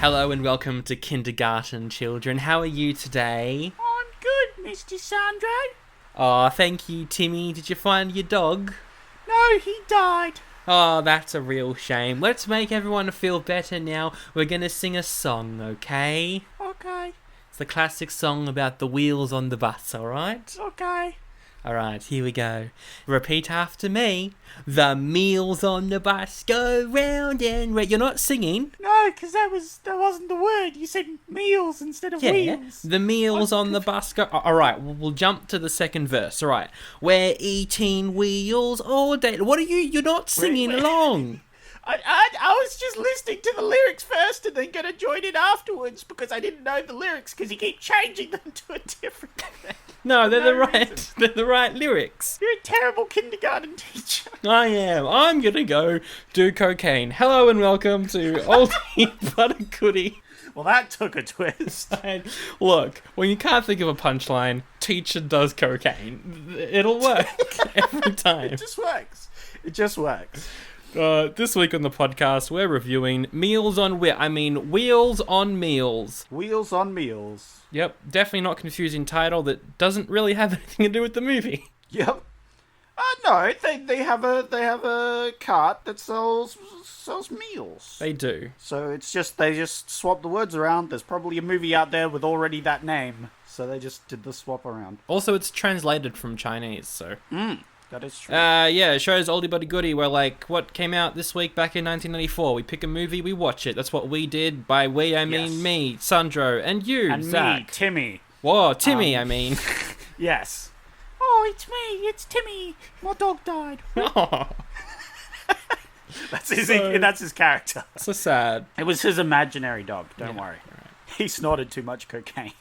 Hello and welcome to Kindergarten, children. How are you today? I'm good, Mr. Sandro. Aw, thank you, Timmy. Did you find your dog? No, he died. Oh, that's a real shame. Let's make everyone feel better now. We're gonna sing a song, okay? Okay, It's the classic song about the wheels on the bus, alright? okay. Alright, here we go. Repeat after me. The meals on the bus go round and round. You're not singing? No, because that wasn't the word. You said meals instead of wheels. The meals on the bus go... Alright, we'll jump to the second verse. Alright. We're eating wheels all day. What are you... You're not singing along. I was just listening to the lyrics first and then going to join in afterwards because I didn't know the lyrics because you keep changing them to a different thing. No, they're the right lyrics. You're a terrible kindergarten teacher. I am. I'm gonna go do cocaine. Hello and welcome to Oldie but a Goodie. Well, that took a twist. And look, when you can't think of a punchline, teacher does cocaine. It'll work every time. It just works. It just works. This week on the podcast, we're reviewing Wheels on Meals. Wheels on meals. Yep, definitely not confusing title that doesn't really have anything to do with the movie. Yep. No, they have a cart that sells meals. They do. So they just swap the words around. There's probably a movie out there with already that name, so they just did the swap around. Also, it's translated from Chinese, so. That is true. Yeah, it shows Oldie but a Goodie. We're like, what came out this week back in 1994? We pick a movie, we watch it. That's what we did. By we, I mean me, Sandro, and you, and Zach. me, Timmy. Whoa, Timmy, I mean. Yes. Oh, it's me. It's Timmy. My dog died. Oh, That's his character. so sad. It was his imaginary dog. Don't worry. Right. He snorted too much cocaine.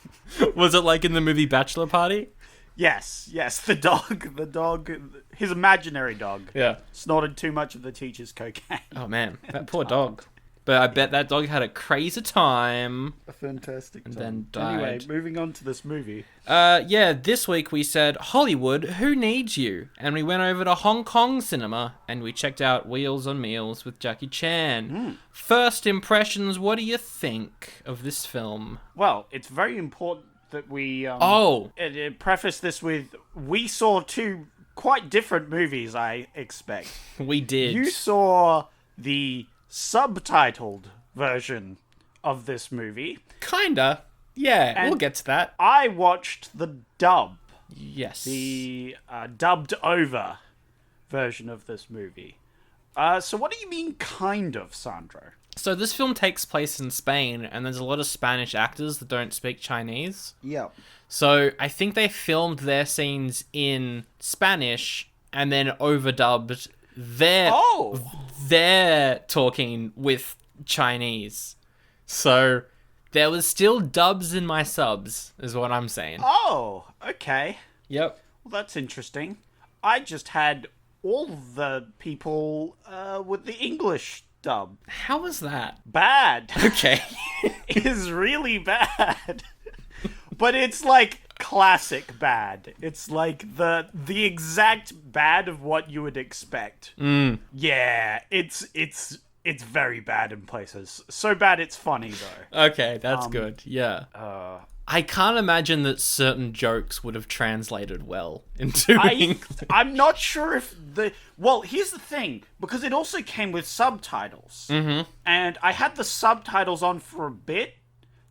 Was it like in the movie Bachelor Party? Yes. The dog, his imaginary dog. Yeah. Snorted too much of the teacher's cocaine. Oh man, that poor dog. But I bet that dog had a crazy time. A fantastic time. And then died. Anyway, moving on to this movie. Yeah, this week we said, Hollywood, who needs you? And we went over to Hong Kong cinema and we checked out Wheels on Meals with Jackie Chan. First impressions, what do you think of this film? Well, it's very important that we preface this with, we saw two quite different movies, I expect. We did. You saw the subtitled version of this movie. Kinda. Yeah, And we'll get to that. I watched the dub. Yes. The dubbed over version of this movie. So what do you mean, kind of, Sandro? So this film takes place in Spain, and there's a lot of Spanish actors that don't speak Chinese. Yeah. So I think they filmed their scenes in Spanish and then overdubbed their talking with Chinese. So there was still dubs in my subs, is what I'm saying. Oh, okay. Yep. Well, that's interesting. I just had all the people with the English dub. How was that? Bad. Okay. It is really bad. But it's like classic bad. It's like the exact bad of what you would expect. Yeah, it's very bad in places. So bad it's funny though. Okay, that's good. Yeah. I can't imagine that certain jokes would have translated well into English. I'm not sure if well, here's the thing, because it also came with subtitles. Mm-hmm. And I had the subtitles on for a bit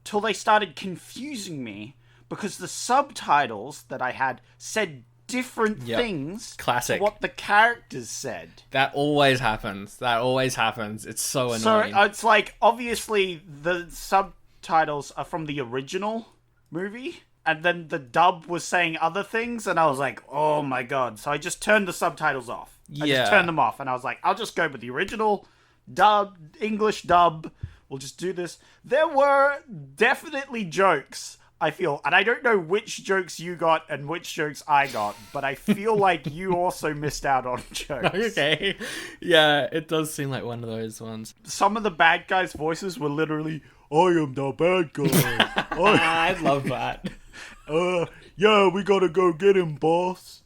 till they started confusing me because the subtitles that I had said different things Classic. to what the characters said. That always happens. It's so annoying. So it's like, obviously the subtitles are from the original movie, and then the dub was saying other things, and I was like, oh my god. So I just turned the subtitles off. I just turned them off, and I was like, I'll just go with the original dub, English dub. We'll just do this. There were definitely jokes, I feel, and I don't know which jokes you got and which jokes I got, but I feel like you also missed out on jokes. Okay. Yeah, it does seem like one of those ones. Some of the bad guys' voices were literally, I am the bad guy. I love that. Yeah, we gotta go get him, boss.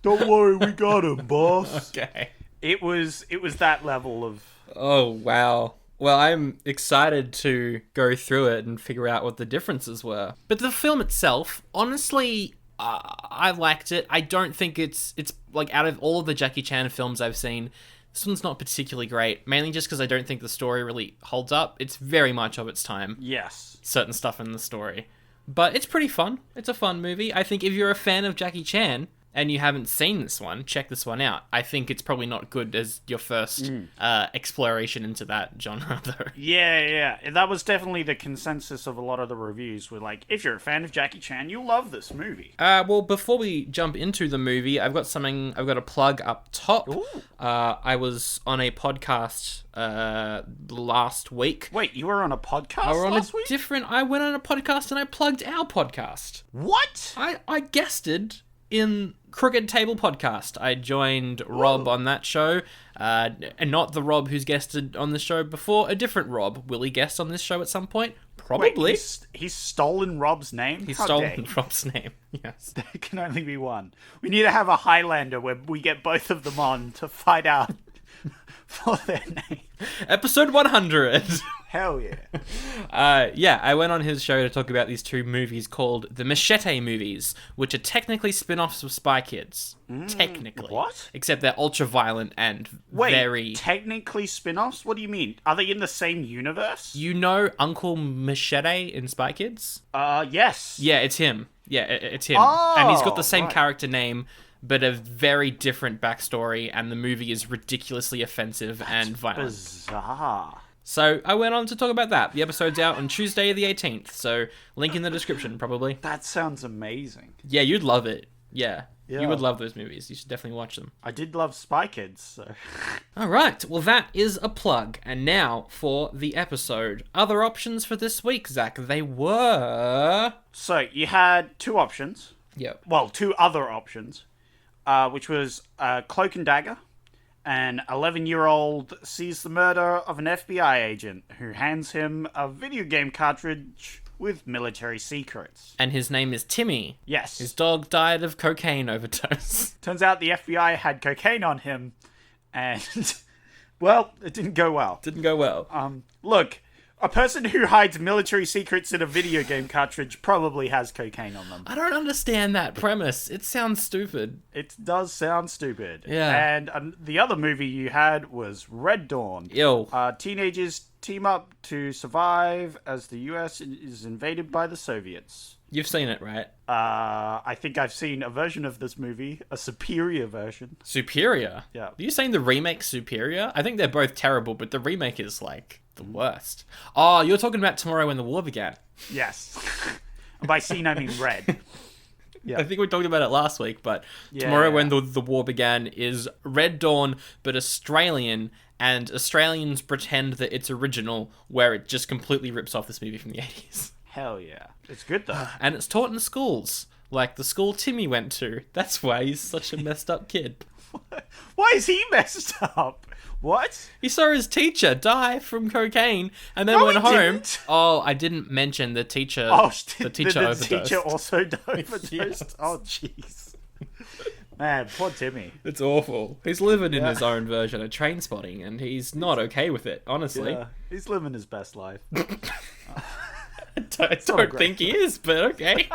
Don't worry, we got him, boss. Okay. It was that level of Oh, wow. Well, I'm excited to go through it and figure out what the differences were. But the film itself, honestly, I liked it. I don't think it's like out of all of the Jackie Chan films I've seen, this one's not particularly great. Mainly just because I don't think the story really holds up. It's very much of its time. Yes. Certain stuff in the story. But it's pretty fun. It's a fun movie. I think if you're a fan of Jackie Chan and you haven't seen this one, check this one out. I think it's probably not good as your first exploration into that genre, though. Yeah. That was definitely the consensus of a lot of the reviews. Were like, if you're a fan of Jackie Chan, you'll love this movie. Well, before we jump into the movie, I've got a plug up top. Ooh. I was on a podcast last week. Wait, you were on a podcast last week? I went on a podcast and I plugged our podcast. What? I guested in Crooked Table Podcast. I joined Rob on that show, and not the Rob who's guested on the show before, a different Rob. Will he guest on this show at some point? Probably. Wait, he's stolen Rob's name? He's stolen Rob's name, yes. There can only be one. We need to have a Highlander where we get both of them on to fight out for their name. Episode 100. Hell yeah. I went on his show to talk about these two movies called the Machete movies, which are technically spin-offs of Spy Kids. Technically. What? Except they're ultra-violent and Wait, technically spin-offs? What do you mean? Are they in the same universe? You know Uncle Machete in Spy Kids? Yes. Yeah, it's him. Yeah, it's him. Oh, and he's got the same right. character name, but a very different backstory, and the movie is ridiculously offensive and violent. Bizarre. So I went on to talk about that. The episode's out on Tuesday the 18th, so link in the description, probably. That sounds amazing. Yeah, you'd love it. Yeah. Yeah. You would love those movies. You should definitely watch them. I did love Spy Kids, so... Alright, well that is a plug. And now for the episode. Other options for this week, Zach, they were... So, you had two options. Yep. Well, two other options. Which was Cloak and Dagger. An 11-year-old sees the murder of an FBI agent who hands him a video game cartridge with military secrets. And his name is Timmy. Yes. His dog died of cocaine overdose. Turns out the FBI had cocaine on him, and, well, it didn't go well. Didn't go well. Look, a person who hides military secrets in a video game cartridge probably has cocaine on them. I don't understand that premise. It sounds stupid. It does sound stupid. Yeah. And the other movie you had was Red Dawn. Yo. Teenagers team up to survive as the US is invaded by the Soviets. You've seen it, right? I think I've seen a version of this movie, a superior version. Superior? Yeah. Are you saying the remake's superior? I think they're both terrible, but the remake is, like, the worst. Oh, you're talking about Tomorrow When the War Began. Yes. And by scene, I mean red. Yeah. I think we talked about it last week, but Tomorrow When the War Began is Red Dawn, but Australian, and Australians pretend that it's original, where it just completely rips off this movie from the 80s. Hell yeah. It's good, though. And it's taught in schools, like the school Timmy went to. That's why he's such a messed up kid. Why is he messed up? What? He saw his teacher die from cocaine and then No, went he home. didn't. Oh, I didn't mention the teacher. Oh, the teacher the overdosed. teacher also overdosed? Yes. Oh, jeez. Man, poor Timmy. It's awful. He's living in his own version of Train Spotting, and he's not okay with it, honestly. Yeah, he's living his best life. I don't think he is, but okay.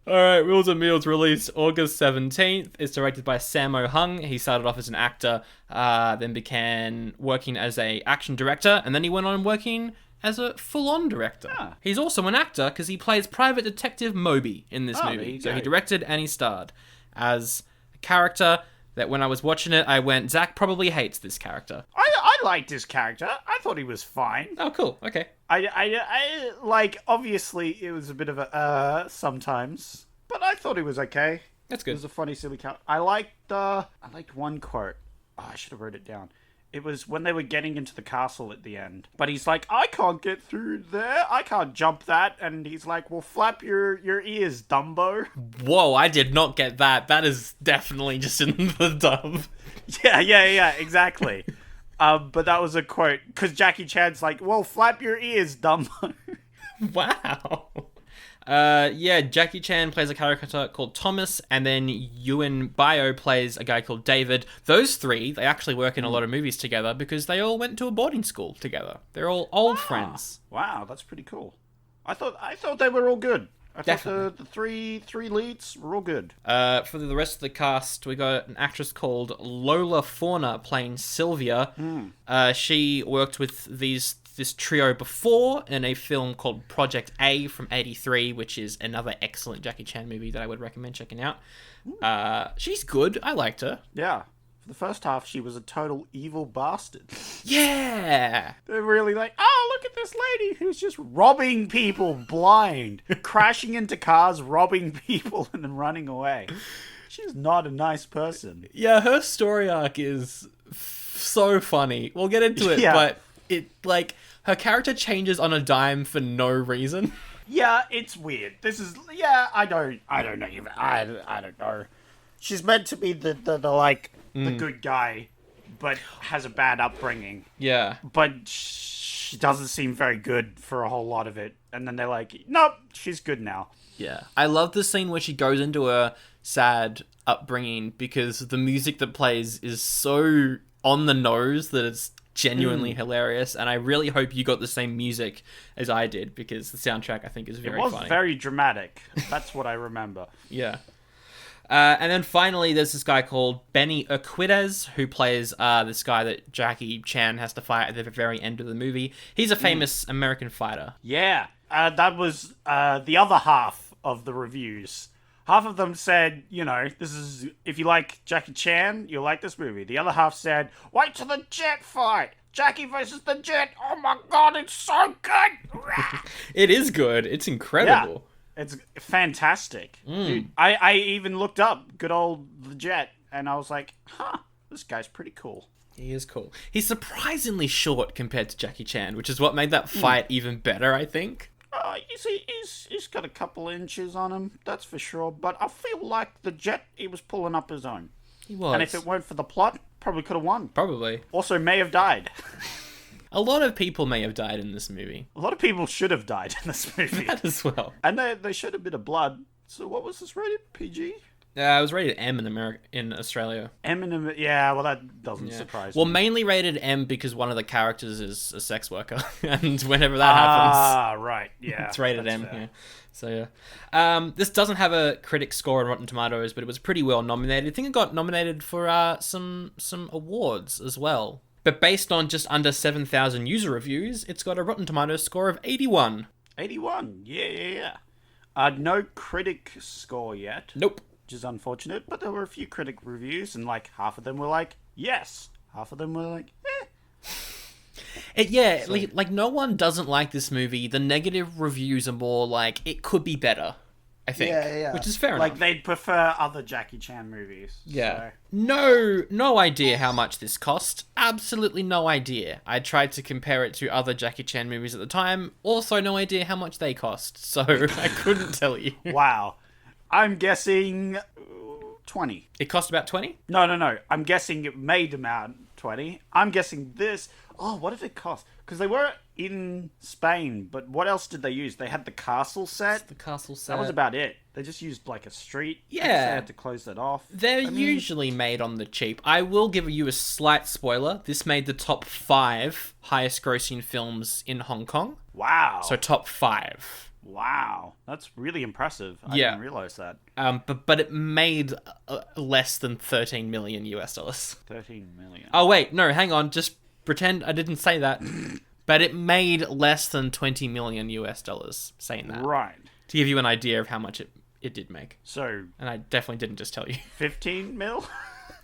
Alright, Wheels and Meals released August 17th. It's directed by Sammo Hung. He started off as an actor, then began working as a action director, and then he went on working as a full-on director. Ah. He's also an actor because he plays Private Detective Moby in this there movie. you So go. he directed and he starred as a character that when I was watching it, I went, Zach probably hates this character. I liked his character. I thought he was fine. Oh, cool. Okay. I like, obviously, it was a bit of a, sometimes. But I thought he was okay. That's It good. was a funny, silly character. I liked one quote. Oh, I should have wrote it down. It was when they were getting into the castle at the end. But he's like, I can't get through there. I can't jump that. And he's like, well, flap your ears, Dumbo. Whoa, I did not get that. That is definitely just in the dub. Yeah, exactly. But that was a quote. Because Jackie Chan's like, well, flap your ears, Dumbo. Wow. Yeah, Jackie Chan plays a character called Thomas, and then Ewan Bio plays a guy called David. Those three, they actually work in a lot of movies together because they all went to a boarding school together. They're all old friends. Wow, that's pretty cool. I thought they were all good. I Definitely. thought the three leads were all good. For the rest of the cast, we got an actress called Lola Fauna playing Sylvia. She worked with this trio before in a film called Project A from '83, which is another excellent Jackie Chan movie that I would recommend checking out. She's good. I liked her. Yeah. For the first half, she was a total evil bastard. Yeah. They're really like, oh, look at this lady who's just robbing people blind, crashing into cars, robbing people, and then running away. She's not a nice person. Yeah, her story arc is so funny. We'll get into it, Yeah. but her character changes on a dime for no reason. Yeah, it's weird. I don't know. I don't know. She's meant to be the good guy, but has a bad upbringing. Yeah. But she doesn't seem very good for a whole lot of it. And then they're like, nope, she's good now. Yeah. I love the scene where she goes into her sad upbringing because the music that plays is so on the nose that it's genuinely hilarious. And I really hope you got the same music as I did because the soundtrack, I think, is very funny. It was very dramatic. That's what I remember. Yeah. And then finally, there's this guy called Benny Urquidez, who plays this guy that Jackie Chan has to fight at the very end of the movie. He's a famous American fighter. Yeah, that was the other half of the reviews. Half of them said, this is, if you like Jackie Chan, you'll like this movie. The other half said, wait till the jet fight. Jackie versus the jet. Oh my god, it's so good. It is good. It's incredible. Yeah, it's fantastic. Dude, I even looked up good old the jet, and I was like, this guy's pretty cool. He is cool. He's surprisingly short compared to Jackie Chan, which is what made that fight even better, I think. You see, he's got a couple inches on him, that's for sure. But I feel like the jet, he was pulling up his own. He was. And if it weren't for the plot, probably could have won. Probably. Also, may have died. A lot of people may have died in this movie. A lot of people should have died in this movie. That as well. And they shed a bit of blood. So what was this rated? PG? It was rated M in Australia. Yeah, well, that doesn't surprise me. Well, mainly rated M because one of the characters is a sex worker. And whenever that happens... right, yeah. It's rated M, yeah. So, yeah. This doesn't have a critic score on Rotten Tomatoes, but it was pretty well nominated. I think it got nominated for some awards as well. But based on just under 7,000 user reviews, it's got a Rotten Tomatoes score of 81. 81, yeah. No critic score yet. Nope. Which is unfortunate, but there were a few critic reviews, and half of them were like, yes. Half of them were like, eh. Like no one doesn't like this movie. The negative reviews are more like, it could be better, I think. Yeah. Which is fair enough. Like, they'd prefer other Jackie Chan movies. Yeah. So. No idea how much this cost. Absolutely no idea. I tried to compare it to other Jackie Chan movies at the time. Also no idea how much they cost. So I couldn't tell you. Wow. I'm guessing 20. It cost about 20? No. I'm guessing it made amount 20. I'm guessing this. Oh, what did it cost? Because they were in Spain, but what else did they use? They had the castle set. The castle set. That was about it. They just used a street. Yeah. I guess they had to close that off. They're usually made on the cheap. I will give you a slight spoiler. This made the top 5 highest grossing films in Hong Kong. Wow. So top 5. Wow, that's really impressive. I didn't realize that. But it made less than $13 million US. 13 million. Oh wait, no, hang on. Just pretend I didn't say that. But it made less than $20 million US. Saying that, right? To give you an idea of how much it did make. So, and I definitely didn't just tell you. 15 mil.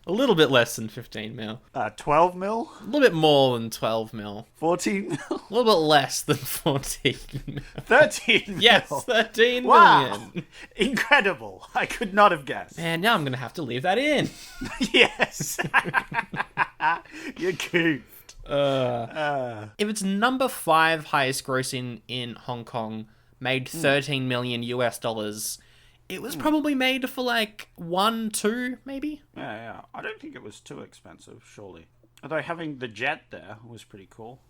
A little bit less than 15 mil. 12 mil? A little bit more than 12 mil. 14 mil? A little bit less than 14 mil. 13 mil? Yes, 13 wow. million. Incredible. I could not have guessed. Man, now I'm going to have to leave that in. Yes. You're goofed. If it's number 5 highest grossing in Hong Kong, made 13 million US dollars, it was probably made for 1, 2, maybe? Yeah. I don't think it was too expensive, surely. Although having the jet there was pretty cool.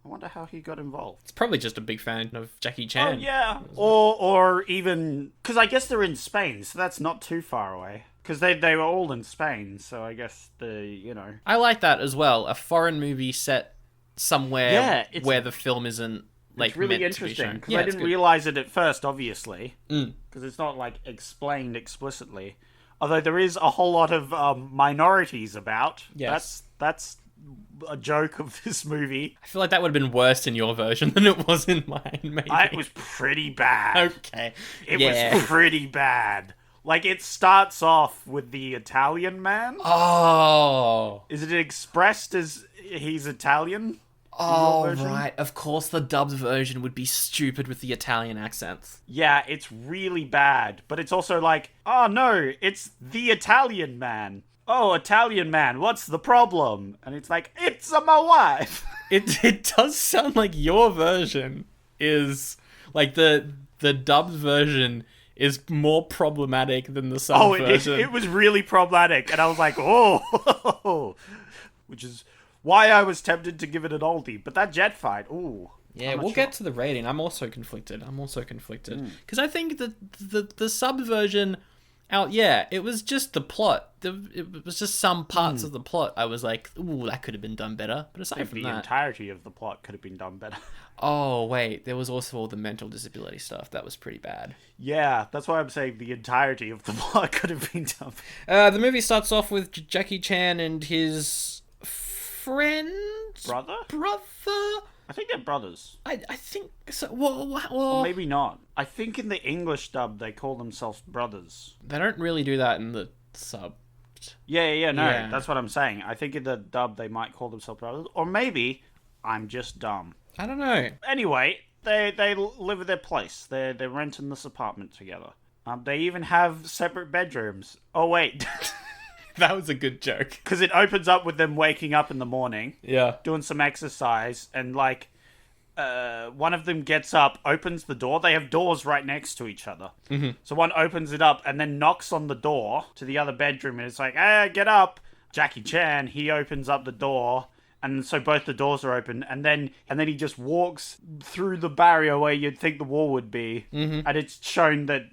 I wonder how he got involved. It's probably just a big fan of Jackie Chan. Oh, yeah. Or even... Because I guess they're in Spain, so that's not too far away. Because they were all in Spain, so I guess I like that as well. A foreign movie set somewhere Yeah, where the film isn't, like, It's really meant to be interesting. shown. Because Yeah, I it's didn't good. realize it at first, obviously. Mm. Because it's not, like, explained explicitly. Although there is a whole lot of minorities about. Yes. That's a joke of this movie. I feel like that would have been worse in your version than it was in mine, maybe. It was pretty bad. Okay. It was pretty bad. Like, it starts off with the Italian man. Oh. Is it expressed as he's Italian? Oh, version? right. Of course the dubbed version would be stupid with the Italian accents. Yeah, it's really bad. But it's also like, oh no, it's the Italian man. Oh, Italian man, what's the problem? And it's like, it's my wife. It does sound like your version is... Like, the dubbed version is more problematic than the sub version. It was really problematic. And I was like, oh. Which is why I was tempted to give it an oldie. But that jet fight, ooh. Yeah, we'll get to the rating. I'm also conflicted. Because I think the sub version... it was just the plot. It was just some parts of the plot. I was like, ooh, that could have been done better. But aside from The that... entirety of the plot could have been done better. Oh, wait. There was also all the mental disability stuff. That was pretty bad. Yeah, that's why I'm saying the entirety of the plot could have been done better. The movie starts off with Jackie Chan and his friend? Brother? I think they're brothers. I think so. Well, Or maybe not. I think in the English dub they call themselves brothers. they don't really do that in the sub. No, Yeah. that's what I'm saying. I think in the dub they might call themselves brothers. Or maybe I'm just dumb. I don't know. Anyway, they live at their place. They're renting this apartment together. They even have separate bedrooms. Oh, wait. That was a good joke. Because it opens up with them waking up in the morning, Yeah. doing some exercise, and like one of them gets up, opens the door. They have doors right next to each other. Mm-hmm. So one opens it up and then knocks on the door to the other bedroom, and it's like, "Hey, get up!" Jackie Chan, he opens up the door, and so both the doors are open, and then he just walks through the barrier where you'd think the wall would be, and it's shown that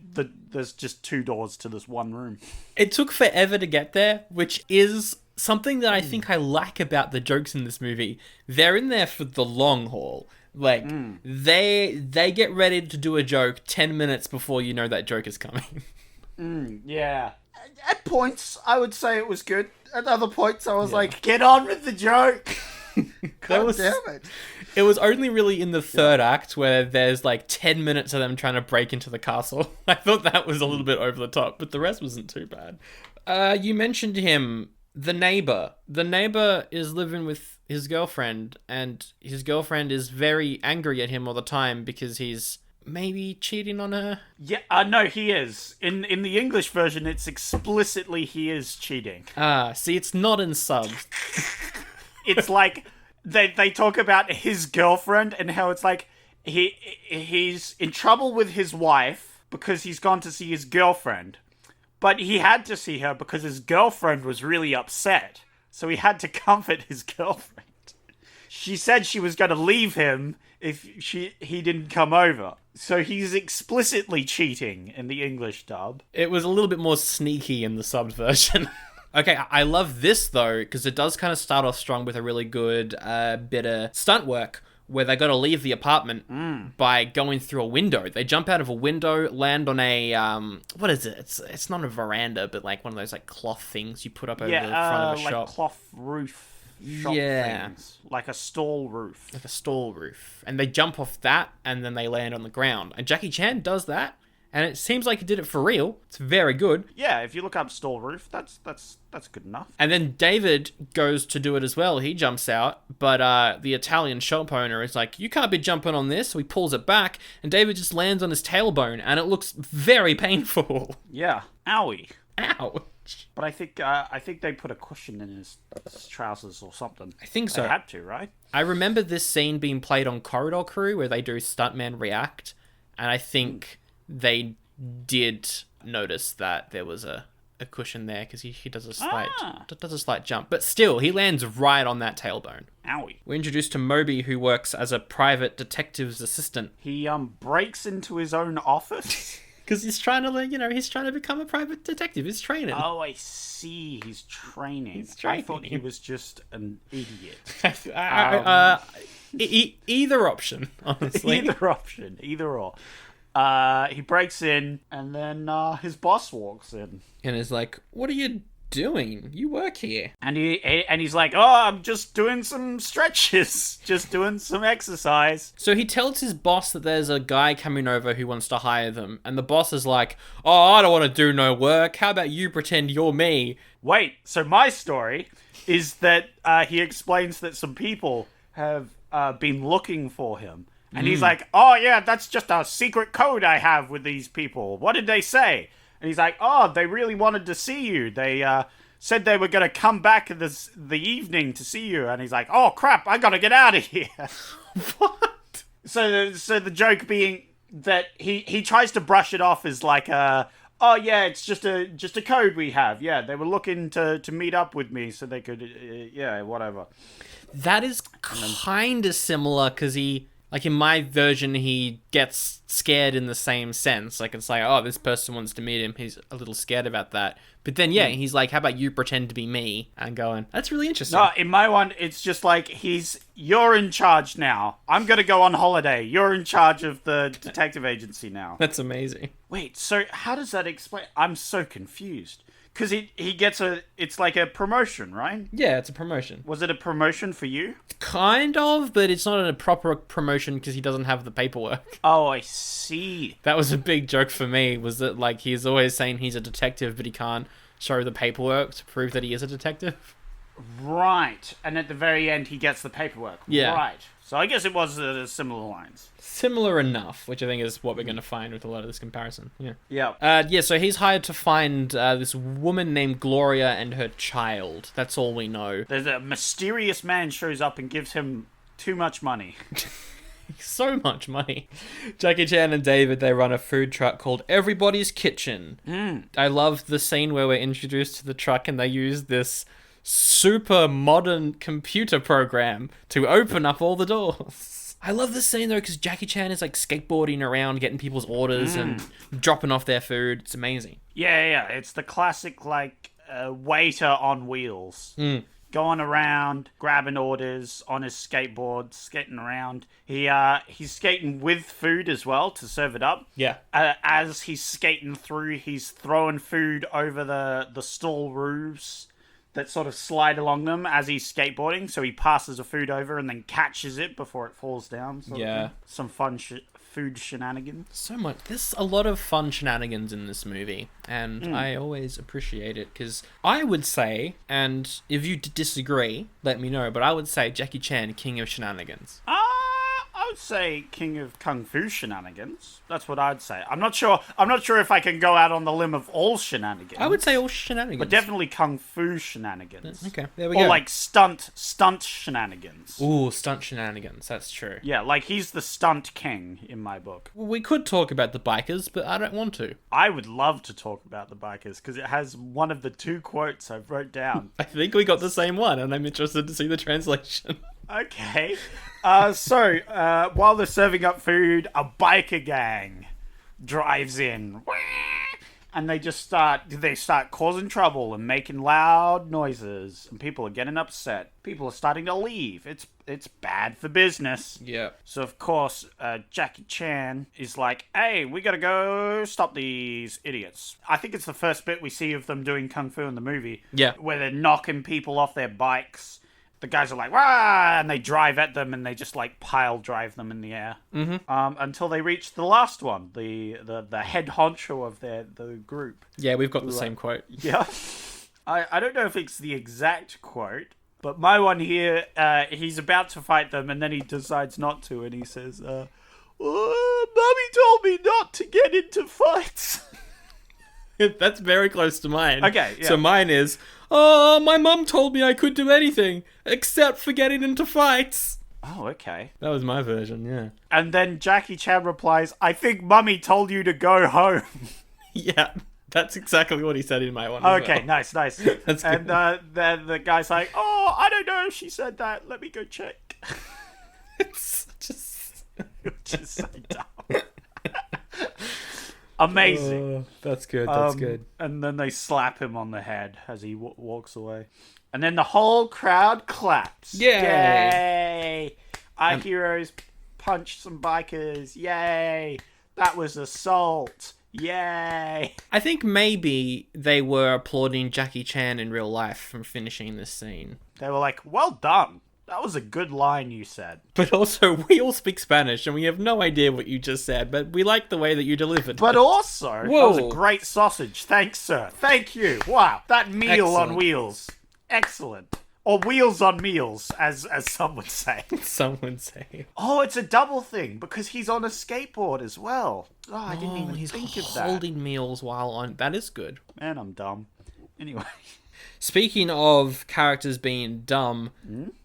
there's just two doors to this one room. It took forever to get there, which is something that I think I like about the jokes in this movie. They're in there for the long haul. Like, they get ready to do a joke 10 minutes before you know that joke is coming. Yeah. At points, I would say it was good. At other points, I was like, get on with the joke. God damn it. It was only really in the third act where there's like 10 minutes of them trying to break into the castle. I thought that was a little bit over the top, but the rest wasn't too bad. You mentioned him, the neighbor. The neighbor is living with his girlfriend, and his girlfriend is very angry at him all the time because he's maybe cheating on her. Yeah, no, he is. In the English version, it's explicitly he is cheating. See, it's not in subs. It's like they talk about his girlfriend and how it's like he's in trouble with his wife because he's gone to see his girlfriend. But he had to see her because his girlfriend was really upset. So he had to comfort his girlfriend. She said she was going to leave him if he didn't come over. So he's explicitly cheating in the English dub. It was a little bit more sneaky in the subbed version. Okay, I love this, though, because it does kind of start off strong with a really good bit of stunt work where they got to leave the apartment by going through a window. They jump out of a window, land on a, what is it? It's not a veranda, but like one of those like cloth things you put up over the front of a like shop. cloth roof shop things. Like a stall roof. Like a stall roof. And they jump off that, and then they land on the ground. And Jackie Chan does that, and it seems like he did it for real. It's very good. Yeah, if you look up stall roof, that's good enough. And then David goes to do it as well. He jumps out, but the Italian shop owner is like, you can't be jumping on this. So he pulls it back, and David just lands on his tailbone, and it looks very painful. Yeah. Owie. Ouch. But I think they put a cushion in his trousers or something. I think so. They had to, right? I remember this scene being played on Corridor Crew where they do Stuntman React, and I think they did notice that there was a a cushion there because he does a slight jump. But still, he lands right on that tailbone. Owie. We're introduced to Moby, who works as a private detective's assistant. He breaks into his own office. Because he's trying to, he's trying to become a private detective. He's training. Oh, I see. He's training. I thought he was just an idiot. Either option, honestly. Either or. He breaks in, and then his boss walks in. And is like, what are you doing? You work here. And he's like, oh, I'm just doing some stretches. Just doing some exercise. So he tells his boss that there's a guy coming over who wants to hire them. And the boss is like, oh, I don't want to do no work. How about you pretend you're me? Wait, so my story is that he explains that some people have been looking for him. And he's like, oh, yeah, that's just a secret code I have with these people. What did they say? And he's like, oh, they really wanted to see you. They said they were going to come back the evening to see you. And he's like, oh, crap, I got to get out of here. What? So the joke being that he tries to brush it off as like oh, yeah, it's just a code we have. Yeah, they were looking to meet up with me so they could, whatever. That is kind of similar because like in my version, he gets scared in the same sense. Like it's like, oh, this person wants to meet him. He's a little scared about that. But then, he's like, how about you pretend to be me? And going, that's really interesting. No, in my one, it's just like, you're in charge now. I'm going to go on holiday. You're in charge of the detective agency now. That's amazing. Wait, so how does that explain? I'm so confused. Because he gets it's like a promotion, right? Yeah, it's a promotion. Was it a promotion for you? Kind of, but it's not a proper promotion because he doesn't have the paperwork. Oh, I see. That was a big joke for me, was that like he's always saying he's a detective, but he can't show the paperwork to prove that he is a detective. Right, and at the very end he gets the paperwork. Yeah. Right. So I guess it was similar lines. Similar enough, which I think is what we're going to find with a lot of this comparison. Yeah. Yeah. So he's hired to find this woman named Gloria and her child. That's all we know. There's a mysterious man shows up and gives him too much money. So much money. Jackie Chan and David, they run a food truck called Everybody's Kitchen. I love the scene where we're introduced to the truck and they use this super modern computer program to open up all the doors. I love this scene though because Jackie Chan is like skateboarding around getting people's orders and dropping off their food. It's amazing. Yeah. It's the classic like waiter on wheels. Going around, grabbing orders on his skateboard, skating around. He's skating with food as well to serve it up. Yeah. As he's skating through, he's throwing food over the stall roofs that sort of slide along them as he's skateboarding. So he passes the food over and then catches it before it falls down. Yeah. Some fun food shenanigans. So much. There's a lot of fun shenanigans in this movie. And I always appreciate it because I would say, and if you disagree, let me know, but I would say Jackie Chan, king of shenanigans. I would say king of kung fu shenanigans. That's what I'd say. I'm not sure if I can go out on the limb of all shenanigans. I would say all shenanigans. But definitely kung fu shenanigans. Okay, there we go. Or like stunt shenanigans. Ooh, stunt shenanigans. That's true. Yeah, like he's the stunt king in my book. Well, we could talk about the bikers, but I don't want to. I would love to talk about the bikers because it has one of the two quotes I wrote down. I think we got the same one, and I'm interested to see the translation. Okay. So while they're serving up food, a biker gang drives in. And they start causing trouble and making loud noises. And people are getting upset. People are starting to leave. It's bad for business. Yeah. So, of course, Jackie Chan is like, hey, we gotta go stop these idiots. I think it's the first bit we see of them doing kung fu in the movie. Yeah. Where they're knocking people off their bikes. The guys are like, "Wah!" And they drive at them, and they just like pile drive them in the air until they reach the last one, the head honcho of the group. Yeah, we've got the same quote. Yeah, I don't know if it's the exact quote, but my one here, he's about to fight them, and then he decides not to, and he says, "Mommy told me not to get into fights." That's very close to mine. Okay, yeah. So mine is, oh, my mum told me I could do anything except for getting into fights. Oh, okay. That was my version, yeah. And then Jackie Chan replies, I think Mummy told you to go home. Yeah. That's exactly what he said in my one. As Okay, well. nice. That's And then the guy's like, "Oh, I don't know if she said that. Let me go check." It's just Which is so dumb. Amazing. That's good. That's good. And then they slap him on the head as he walks away. And then the whole crowd claps. Yay! Yay! Our heroes punched some bikers. Yay! That was assault. Yay! I think maybe they were applauding Jackie Chan in real life from finishing this scene. They were like, "Well done. That was a good line you said." But also, we all speak Spanish, and we have no idea what you just said, but we like the way that you delivered But it. also, that was a great sausage. Thanks, sir. Thank you. Wow. That meal on Excellent. wheels. Excellent. Or wheels on meals, as some would say. Someone say. Oh, it's a double thing, because he's on a skateboard as well. Oh, I didn't even He's think of that. holding meals while on... That is good. Man, I'm dumb. Anyway. Speaking of characters being dumb,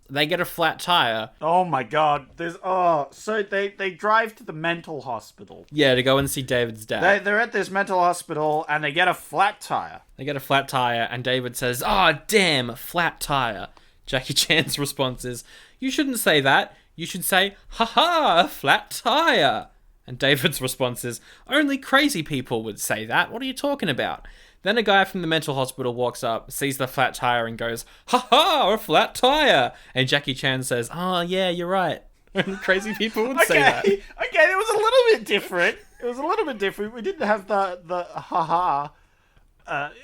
they get a flat tire. Oh my god. So they drive to the mental hospital. Yeah, to go and see David's dad. They're at this mental hospital, and they get a flat tire. They get a flat tire, and David says, "Oh, damn, a flat tire." Jackie Chan's response is, "You shouldn't say that. You should say, haha, a flat tire." And David's response is, "Only crazy people would say that. What are you talking about?" Then a guy from the mental hospital walks up, sees the flat tire, and goes, "Ha-ha, a flat tire!" And Jackie Chan says, "Oh, yeah, you're right. Only crazy people would say that." Okay, it was a little bit different. We didn't have the ha-ha.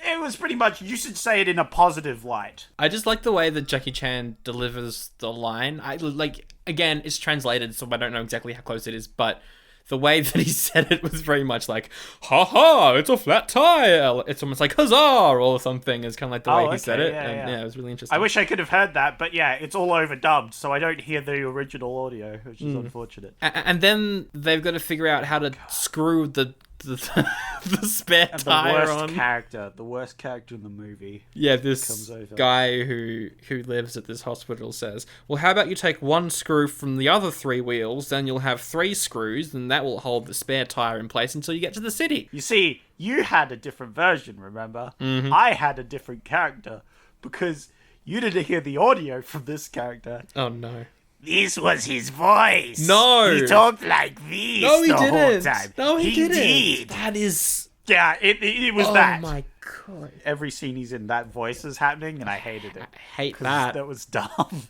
It was pretty much, you should say it in a positive light. I just like the way that Jackie Chan delivers the line. Again, it's translated, so I don't know exactly how close it is, but the way that he said it was very much like, "Ha ha, it's a flat tire." It's almost like "huzzah" or something. It's kind of like the way he said it. Yeah, it was really interesting. I wish I could have heard that, but yeah, it's all overdubbed, so I don't hear the original audio, which is unfortunate. And then they've got to figure out how to screw the spare And tire the on. worst character in the movie. Yeah, this comes over. guy who lives at this hospital says, "Well, how about you take one screw from the other 3 wheels, then you'll have 3 screws, and that will hold the spare tire in place until you get to the city." You see, you had a different version, remember? I had a different character, because you didn't hear the audio from this character. Oh no. This was his voice. No. He talked like this No, he the whole didn't. time. No, he didn't. did. That is... Yeah, it was Oh that. my god. Every scene he's in, that voice is happening, and I hated it. I hate 'Cause that. That was dumb.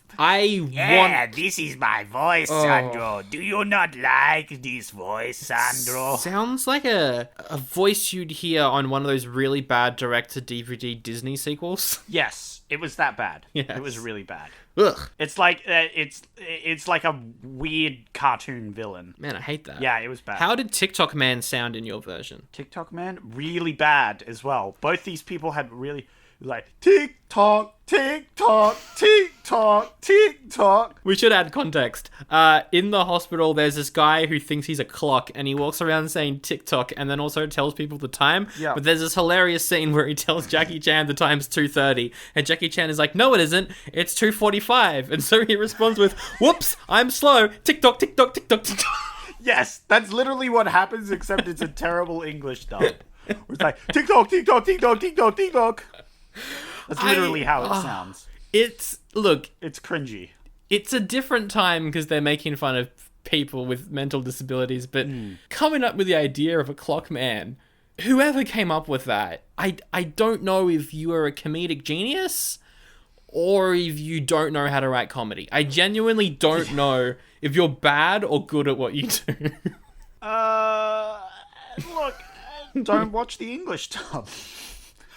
This is my voice, Sandro. Do you not like this voice, Sandro? Sounds like a voice you'd hear on one of those really bad direct-to-DVD Disney sequels. Yes, it was that bad. Yes. It was really bad. Ugh. It's like it's like a weird cartoon villain. Man, I hate that. Yeah, it was bad. How did TikTok Man sound in your version? TikTok Man, really bad as well. Both these people had really like TikTok, TikTok, TikTok, TikTok. We should add context. In the hospital, there's this guy who thinks he's a clock, and he walks around saying TikTok, and then also tells people the time. Yeah. But there's this hilarious scene where he tells Jackie Chan the time's 2:30, and Jackie Chan is like, "No, it isn't. It's 2:45." And so he responds with, "Whoops, I'm slow. TikTok, TikTok, TikTok, TikTok." Yes, that's literally what happens, except it's a terrible English dub. It's like TikTok, TikTok, TikTok, TikTok, TikTok. That's literally how it sounds. It's cringy. It's a different time because they're making fun of people with mental disabilities, but coming up with the idea of a clock man, whoever came up with that, I don't know if you are a comedic genius or if you don't know how to write comedy. I genuinely don't know if you're bad or good at what you do. Look, don't watch the English dub.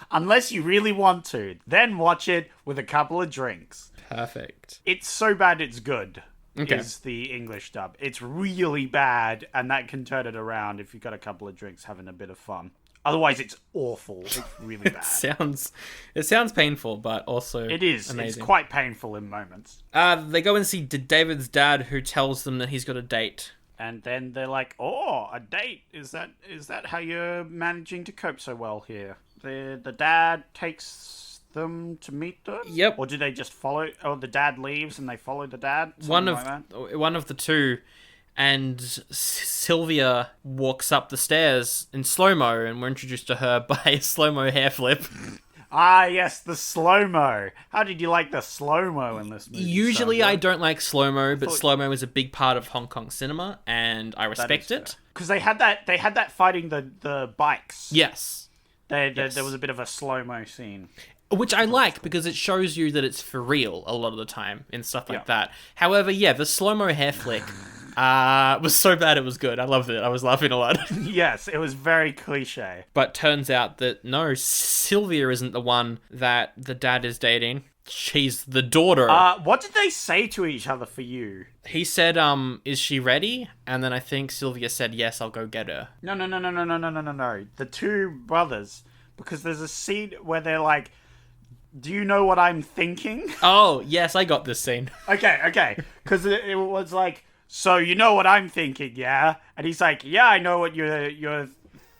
Unless you really want to. Then watch it with a couple of drinks. Perfect. It's so bad it's good, Okay. is the English dub. It's really bad, and that can turn it around if you've got a couple of drinks having a bit of fun. Otherwise, it's awful. It's really bad. It sounds painful, but also It is. amazing. It's quite painful in moments. They go and see David's dad, who tells them that he's got a date. And then they're like, "Oh, a date? Is that how you're managing to cope so well here?" The dad takes them to meet them? Yep. Or do they just follow? Or the dad leaves and they follow the dad? One Something of like that? one of the two. And Sylvia walks up the stairs in slow-mo, and we're introduced to her by a slow-mo hair flip. Ah, yes, the slow-mo. How did you like the slow-mo in this movie? Usually Sandra? I don't like slow-mo, but slow-mo is a big part of Hong Kong cinema, and I respect it. Because they had that fighting the bikes. Yes. There was a bit of a slow-mo scene. Which I like, because it shows you that it's for real a lot of the time, and stuff like Yeah. that. However, yeah, the slow-mo hair flick was so bad it was good. I loved it. I was laughing a lot. Yes, it was very cliche. But turns out that, no, Sylvia isn't the one that the dad is dating. She's the daughter. What did they say to each other for you? He said, is she ready? And then I think Sylvia said, yes, I'll go get her. No. The two brothers, because there's a scene where they're like, do you know what I'm thinking? Oh, yes, I got this scene. Okay. Because it was like, so you know what I'm thinking, yeah? And he's like, yeah, I know what you're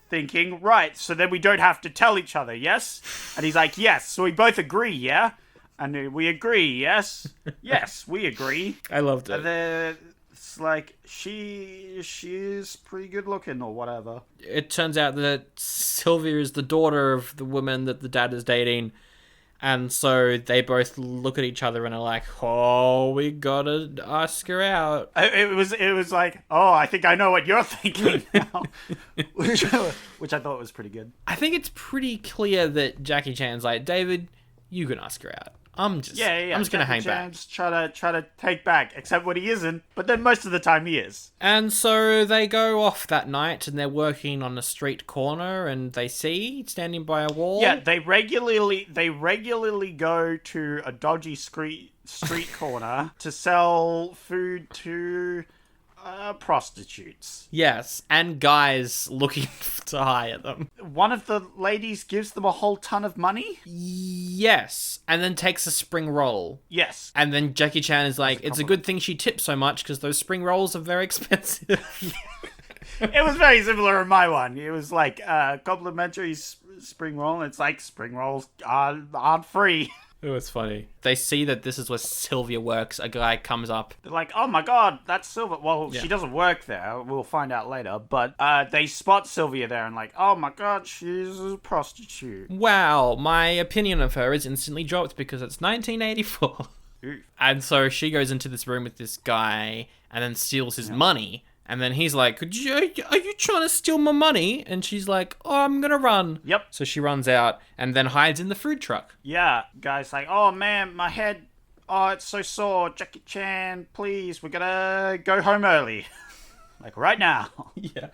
thinking. Right, so then we don't have to tell each other, yes? And he's like, yes, so we both agree, yeah? And we agree, yes? Yes, we agree. I loved And it. then it's like, she's pretty good looking or whatever. It turns out that Sylvia is the daughter of the woman that the dad is dating. And so they both look at each other and are like, oh, we gotta ask her out. It was like, oh, I think I know what you're thinking now. which I thought was pretty good. I think it's pretty clear that Jackie Chan's like, David, you can ask her out. I'm just gonna hang back. Try to take back, except when he isn't. But then most of the time he is. And so they go off that night, and they're working on a street corner, and they see standing by a wall. Yeah, they regularly go to a dodgy street corner to sell food to prostitutes. Yes, and guys looking to hire them. One of the ladies gives them a whole ton of money. Yes, and then takes a spring roll. Yes. And then Jackie Chan is like, it's a good thing she tipped so much because those spring rolls are very expensive. It was very similar in my one. It was like complimentary spring roll. And it's like spring rolls aren't free. It was funny. They see that this is where Sylvia works. A guy comes up. They're like, oh my god, that's Sylvia. Well, Yeah. she doesn't work there. We'll find out later. But they spot Sylvia there and like, oh my god, she's a prostitute. Wow, my opinion of her is instantly dropped because it's 1984. Oof. And so she goes into this room with this guy and then steals his money. And then he's like, are you trying to steal my money? And she's like, oh, I'm going to run. Yep. So she runs out and then hides in the food truck. Yeah, guy's like, oh man, my head, oh, it's so sore. Jackie Chan, please, we're gonna go home early. Like, right now. Yeah.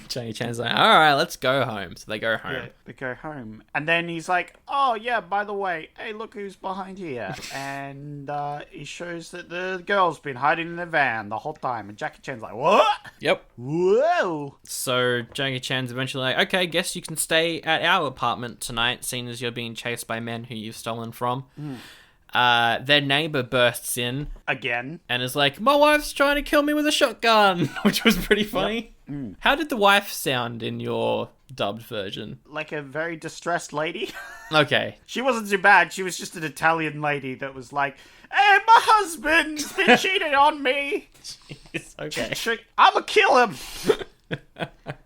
Jackie Chan's like, all right, let's go home. So they go home. Yeah, they go home. And then he's like, oh yeah, by the way, hey, look who's behind here. And he shows that the girl's been hiding in the van the whole time. And Jackie Chan's like, what? Yep. Whoa. So Jackie Chan's eventually like, okay, guess you can stay at our apartment tonight, seeing as you're being chased by men who you've stolen from. Their neighbor bursts in Again. and is like, my wife's trying to kill me with a shotgun, which was pretty funny. How did the wife sound in your dubbed version? Like a very distressed lady. Okay. She wasn't too bad. She was just an Italian lady that was like, hey, my husband's been cheating on me. It's okay. I'ma kill him.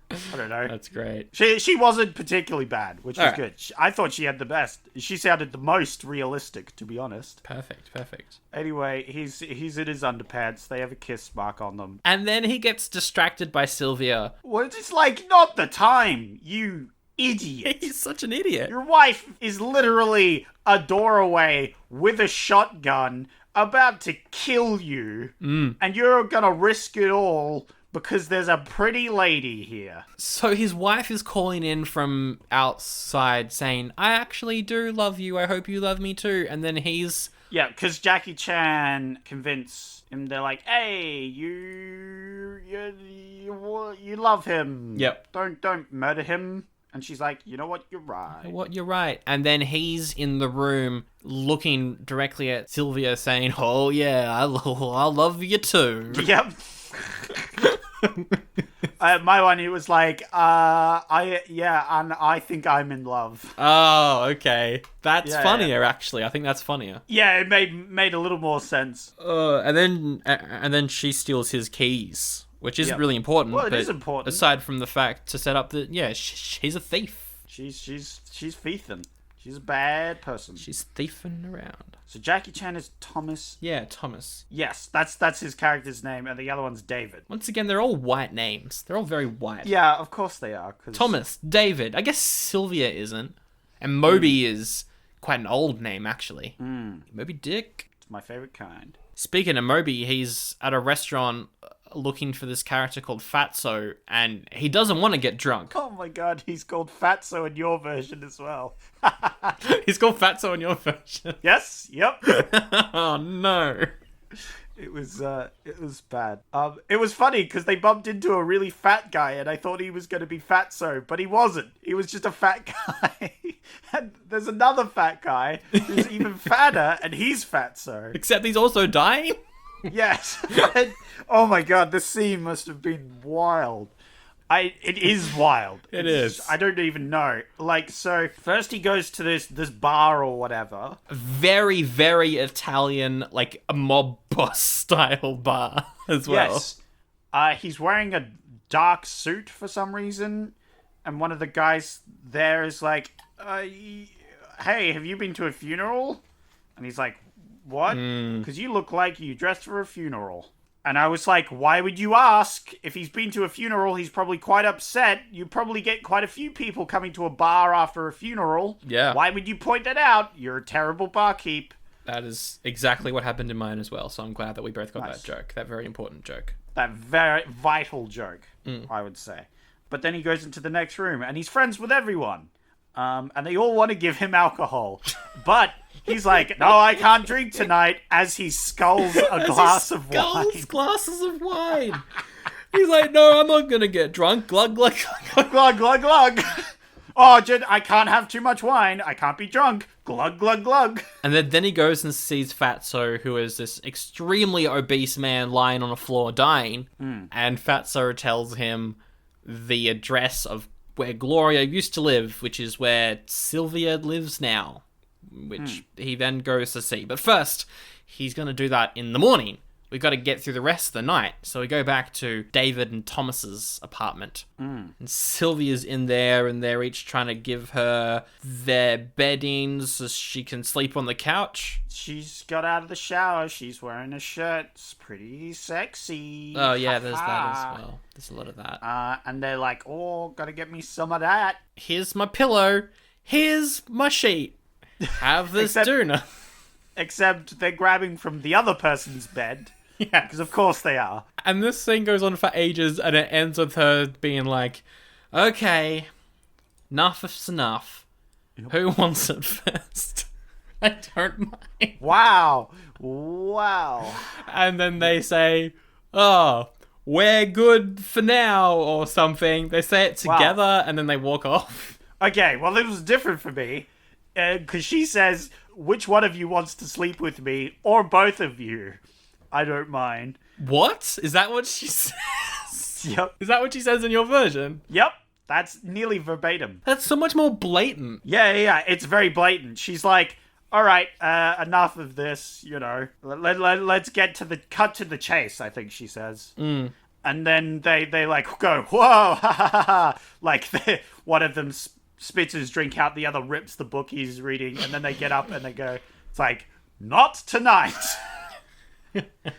I don't know. That's great. She wasn't particularly bad, which was Alright. good. I thought she had the best. She sounded the most realistic, to be honest. Perfect. Anyway, he's in his underpants. They have a kiss mark on them. And then he gets distracted by Sylvia. Well, it's like, not the time, you idiot. He's such an idiot. Your wife is literally a door away with a shotgun about to kill you. And you're gonna risk it all because there's a pretty lady here. So his wife is calling in from outside saying, I actually do love you. I hope you love me too. And then he's... Yeah, because Jackie Chan convinced him. They're like, "Hey, you love him. Yep. Don't murder him." And she's like, "You know what? You're right." What, you're right. And then he's in the room looking directly at Sylvia saying, oh yeah, I love you too. Yep. My one, he was like, I think I'm in love. Oh, okay. That's Yeah, funnier, actually. I think that's funnier. Yeah, it made a little more sense. And then she steals his keys which isn't really important. Well, it but is important. Aside from the fact to set up that, she's a thief. She's thiefing. She's a bad person. She's thiefing around. So Jackie Chan is Thomas. Yeah, Thomas. Yes, that's his character's name, and the other one's David. Once again, they're all white names. They're all very white. Yeah, of course they are. Thomas, David. I guess Sylvia isn't. And Moby is quite an old name, actually. Moby Dick. It's my favorite kind. Speaking of Moby, he's at a restaurant looking for this character called Fatso, and he doesn't want to get drunk. Oh my god, he's called Fatso in your version as well. He's called Fatso in your version. Yes, yep. Oh no. It was bad. It was funny because they bumped into a really fat guy, and I thought he was going to be Fatso, but he wasn't. He was just a fat guy. And there's another fat guy who's even fatter, and he's Fatso. Except he's also dying? Yes. And, oh my god, this scene must have been wild. It is wild. It is. I don't even know. Like, so first he goes to this bar or whatever. Very, very Italian, like a mob boss style bar as well. Yes. He's wearing a dark suit for some reason, and one of the guys there is like, "Hey, have you been to a funeral?" And he's like, "What?" Because you look like you dressed for a funeral. And I was like, why would you ask? If he's been to a funeral, he's probably quite upset. You probably get quite a few people coming to a bar after a funeral. Yeah. Why would you point that out? You're a terrible barkeep. That is exactly what happened in mine as well, so I'm glad that we both got Nice. that joke. That very important joke. That very vital joke, I would say. But then he goes into the next room, and he's friends with everyone. And they all want to give him alcohol. But he's like, no, I can't drink tonight, as he sculls a glass of wine. Glasses of wine. He's like, no, I'm not going to get drunk. Glug, glug, glug. Glug, glug, glug. Oh, I can't have too much wine. I can't be drunk. Glug, glug, glug. And then he goes and sees Fatso, who is this extremely obese man lying on a floor dying. And Fatso tells him the address of where Gloria used to live, which is where Sylvia lives now, which he then goes to see. But first, he's going to do that in the morning. We've got to get through the rest of the night. So we go back to David and Thomas's apartment. And Sylvia's in there, and they're each trying to give her their bedding so she can sleep on the couch. She's got out of the shower. She's wearing a shirt. It's pretty sexy. Oh, yeah, there's that as well. There's a lot of that. And they're like, oh, gotta get me some of that. Here's my pillow. Here's my sheet. Have this doona. Except they're grabbing from the other person's bed. Yeah. Because of course they are. And this scene goes on for ages, and it ends with her being like, okay, enough is enough. Yep. Who wants it first? I don't mind. Wow. And then they say, oh, we're good for now, or something. They say it together, and then they walk off. Okay, well, it was different for me. Because she says, which one of you wants to sleep with me, or both of you? I don't mind. What? Is that what she says? Yep. Is that what she says in your version? Yep. That's nearly verbatim. That's so much more blatant. Yeah. It's very blatant. She's like, all right, enough of this, you know. Let's get to the cut to the chase, I think she says. And then they like go, whoa, ha ha ha ha. Like one of them spits his drink out, the other rips the book he's reading, and then they get up and they go, it's like, not tonight.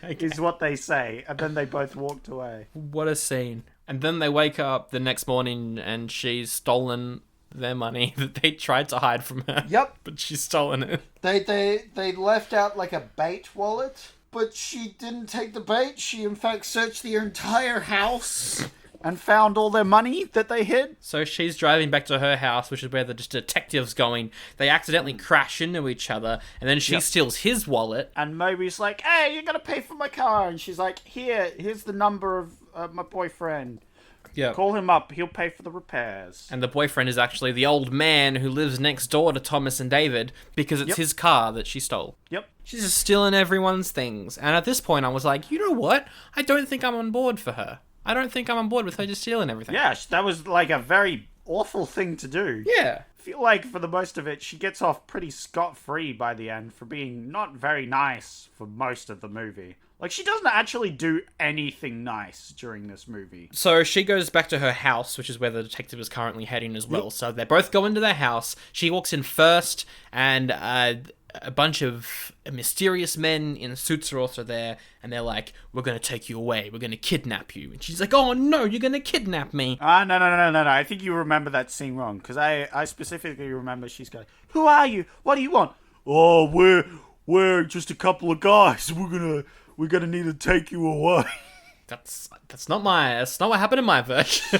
Is what they say, and then they both walked away. What a scene. And then they wake up the next morning and she's stolen their money that they tried to hide from her. Yep. But she's stolen it. They left out like a bait wallet, but she didn't take the bait. She in fact searched the entire house and found all their money that they hid. So she's driving back to her house, which is where the detective's going. They accidentally crash into each other, and then she steals his wallet. And Moby's like, hey, you're going to pay for my car. And she's like, here's the number of my boyfriend. Yeah. Call him up. He'll pay for the repairs. And the boyfriend is actually the old man who lives next door to Thomas and David, because it's his car that she stole. Yep. She's just stealing everyone's things. And at this point, I was like, you know what? I don't think I'm on board for her. I don't think I'm on board with her just stealing everything. Yeah, that was like a very awful thing to do. Yeah. I feel like for the most of it, she gets off pretty scot-free by the end for being not very nice for most of the movie. Like, she doesn't actually do anything nice during this movie. So she goes back to her house, which is where the detective is currently heading as well. So they both go into their house. She walks in first, and a bunch of mysterious men in suits are also there, and they're like, we're going to take you away. We're going to kidnap you. And she's like, oh no, you're going to kidnap me. No. I think you remember that scene wrong, because I specifically remember she's going, who are you? What do you want? Oh, we're just a couple of guys. We're gonna need to take you away. That's not what happened in my version.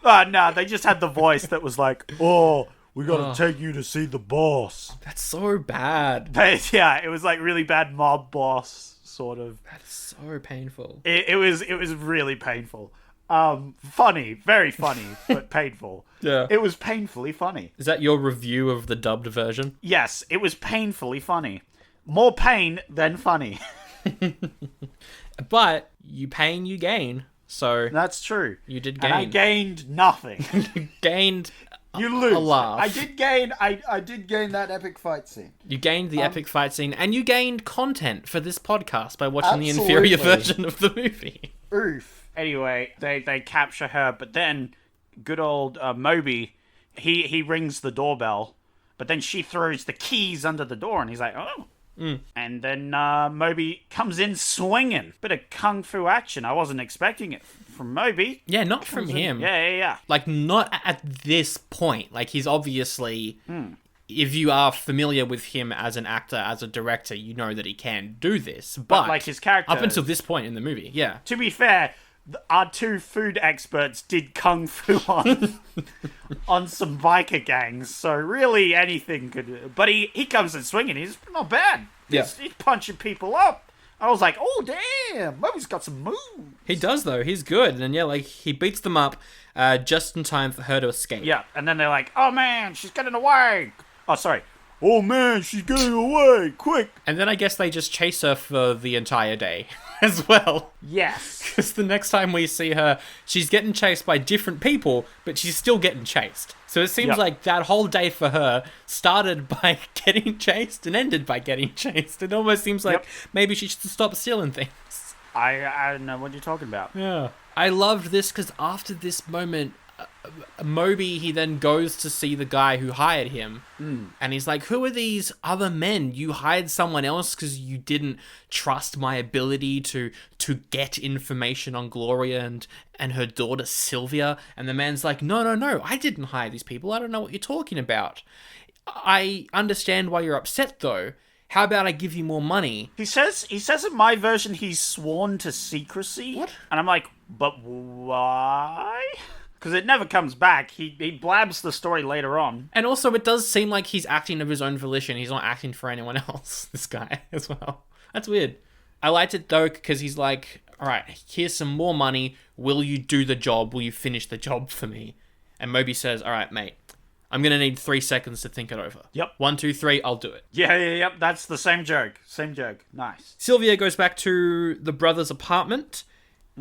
No, they just had the voice that was like, oh, we gotta take you to see the boss. That's so bad. Yeah, it was like really bad mob boss, sort of. That's so painful. It was really painful. Funny, very funny, but painful. Yeah. It was painfully funny. Is that your review of the dubbed version? Yes, it was painfully funny. More pain than funny. But you pain, you gain. So That's true. you did gain. And I gained nothing. You gained You lose. a laugh. I did gain that epic fight scene. You gained the epic fight scene, and you gained content for this podcast by watching the Absolutely. inferior version of the movie. Oof. Anyway, they capture her, but then good old Moby, he rings the doorbell, but then she throws the keys under the door, and he's like, oh. And then Moby comes in swinging. Bit of kung fu action. I wasn't expecting it from Moby. Yeah, not from him. Yeah. Like, not at this point. Like, he's obviously... If you are familiar with him as an actor, as a director, you know that he can do this. But like his character... up until this point in the movie, yeah. To be fair, our two food experts did kung fu on some biker gangs, so really anything could... But he comes in swinging, he's not bad. Yeah. He's punching people up. I was like, oh, damn, Moby's got some moves. He does, though. He's good. And yeah, like, he beats them up just in time for her to escape. Yeah, and then they're like, oh, man, she's getting away. Oh, sorry. Oh, man, she's getting away, quick. And then I guess they just chase her for the entire day as well. Yes. Because the next time we see her, she's getting chased by different people, but she's still getting chased. So it seems like that whole day for her started by getting chased and ended by getting chased. It almost seems like maybe she should stop stealing things. I don't know what you're talking about. Yeah. I loved this because after this moment, Moby, he then goes to see the guy who hired him. And he's like, who are these other men? You hired someone else because you didn't trust my ability to get information on Gloria and her daughter Sylvia. And the man's like, no, I didn't hire these people. I don't know what you're talking about. I understand why you're upset, though. How about I give you more money? He says in my version he's sworn to secrecy. What? And I'm like, but why? Because it never comes back. He blabs the story later on. And also, it does seem like he's acting of his own volition. He's not acting for anyone else, this guy, as well. That's weird. I liked it, though, because he's like, all right, here's some more money. Will you do the job? Will you finish the job for me? And Moby says, all right, mate, I'm going to need 3 seconds to think it over. Yep. 1, 2, 3, I'll do it. Yeah. That's the same joke. Same joke. Nice. Sylvia goes back to the brothers' apartment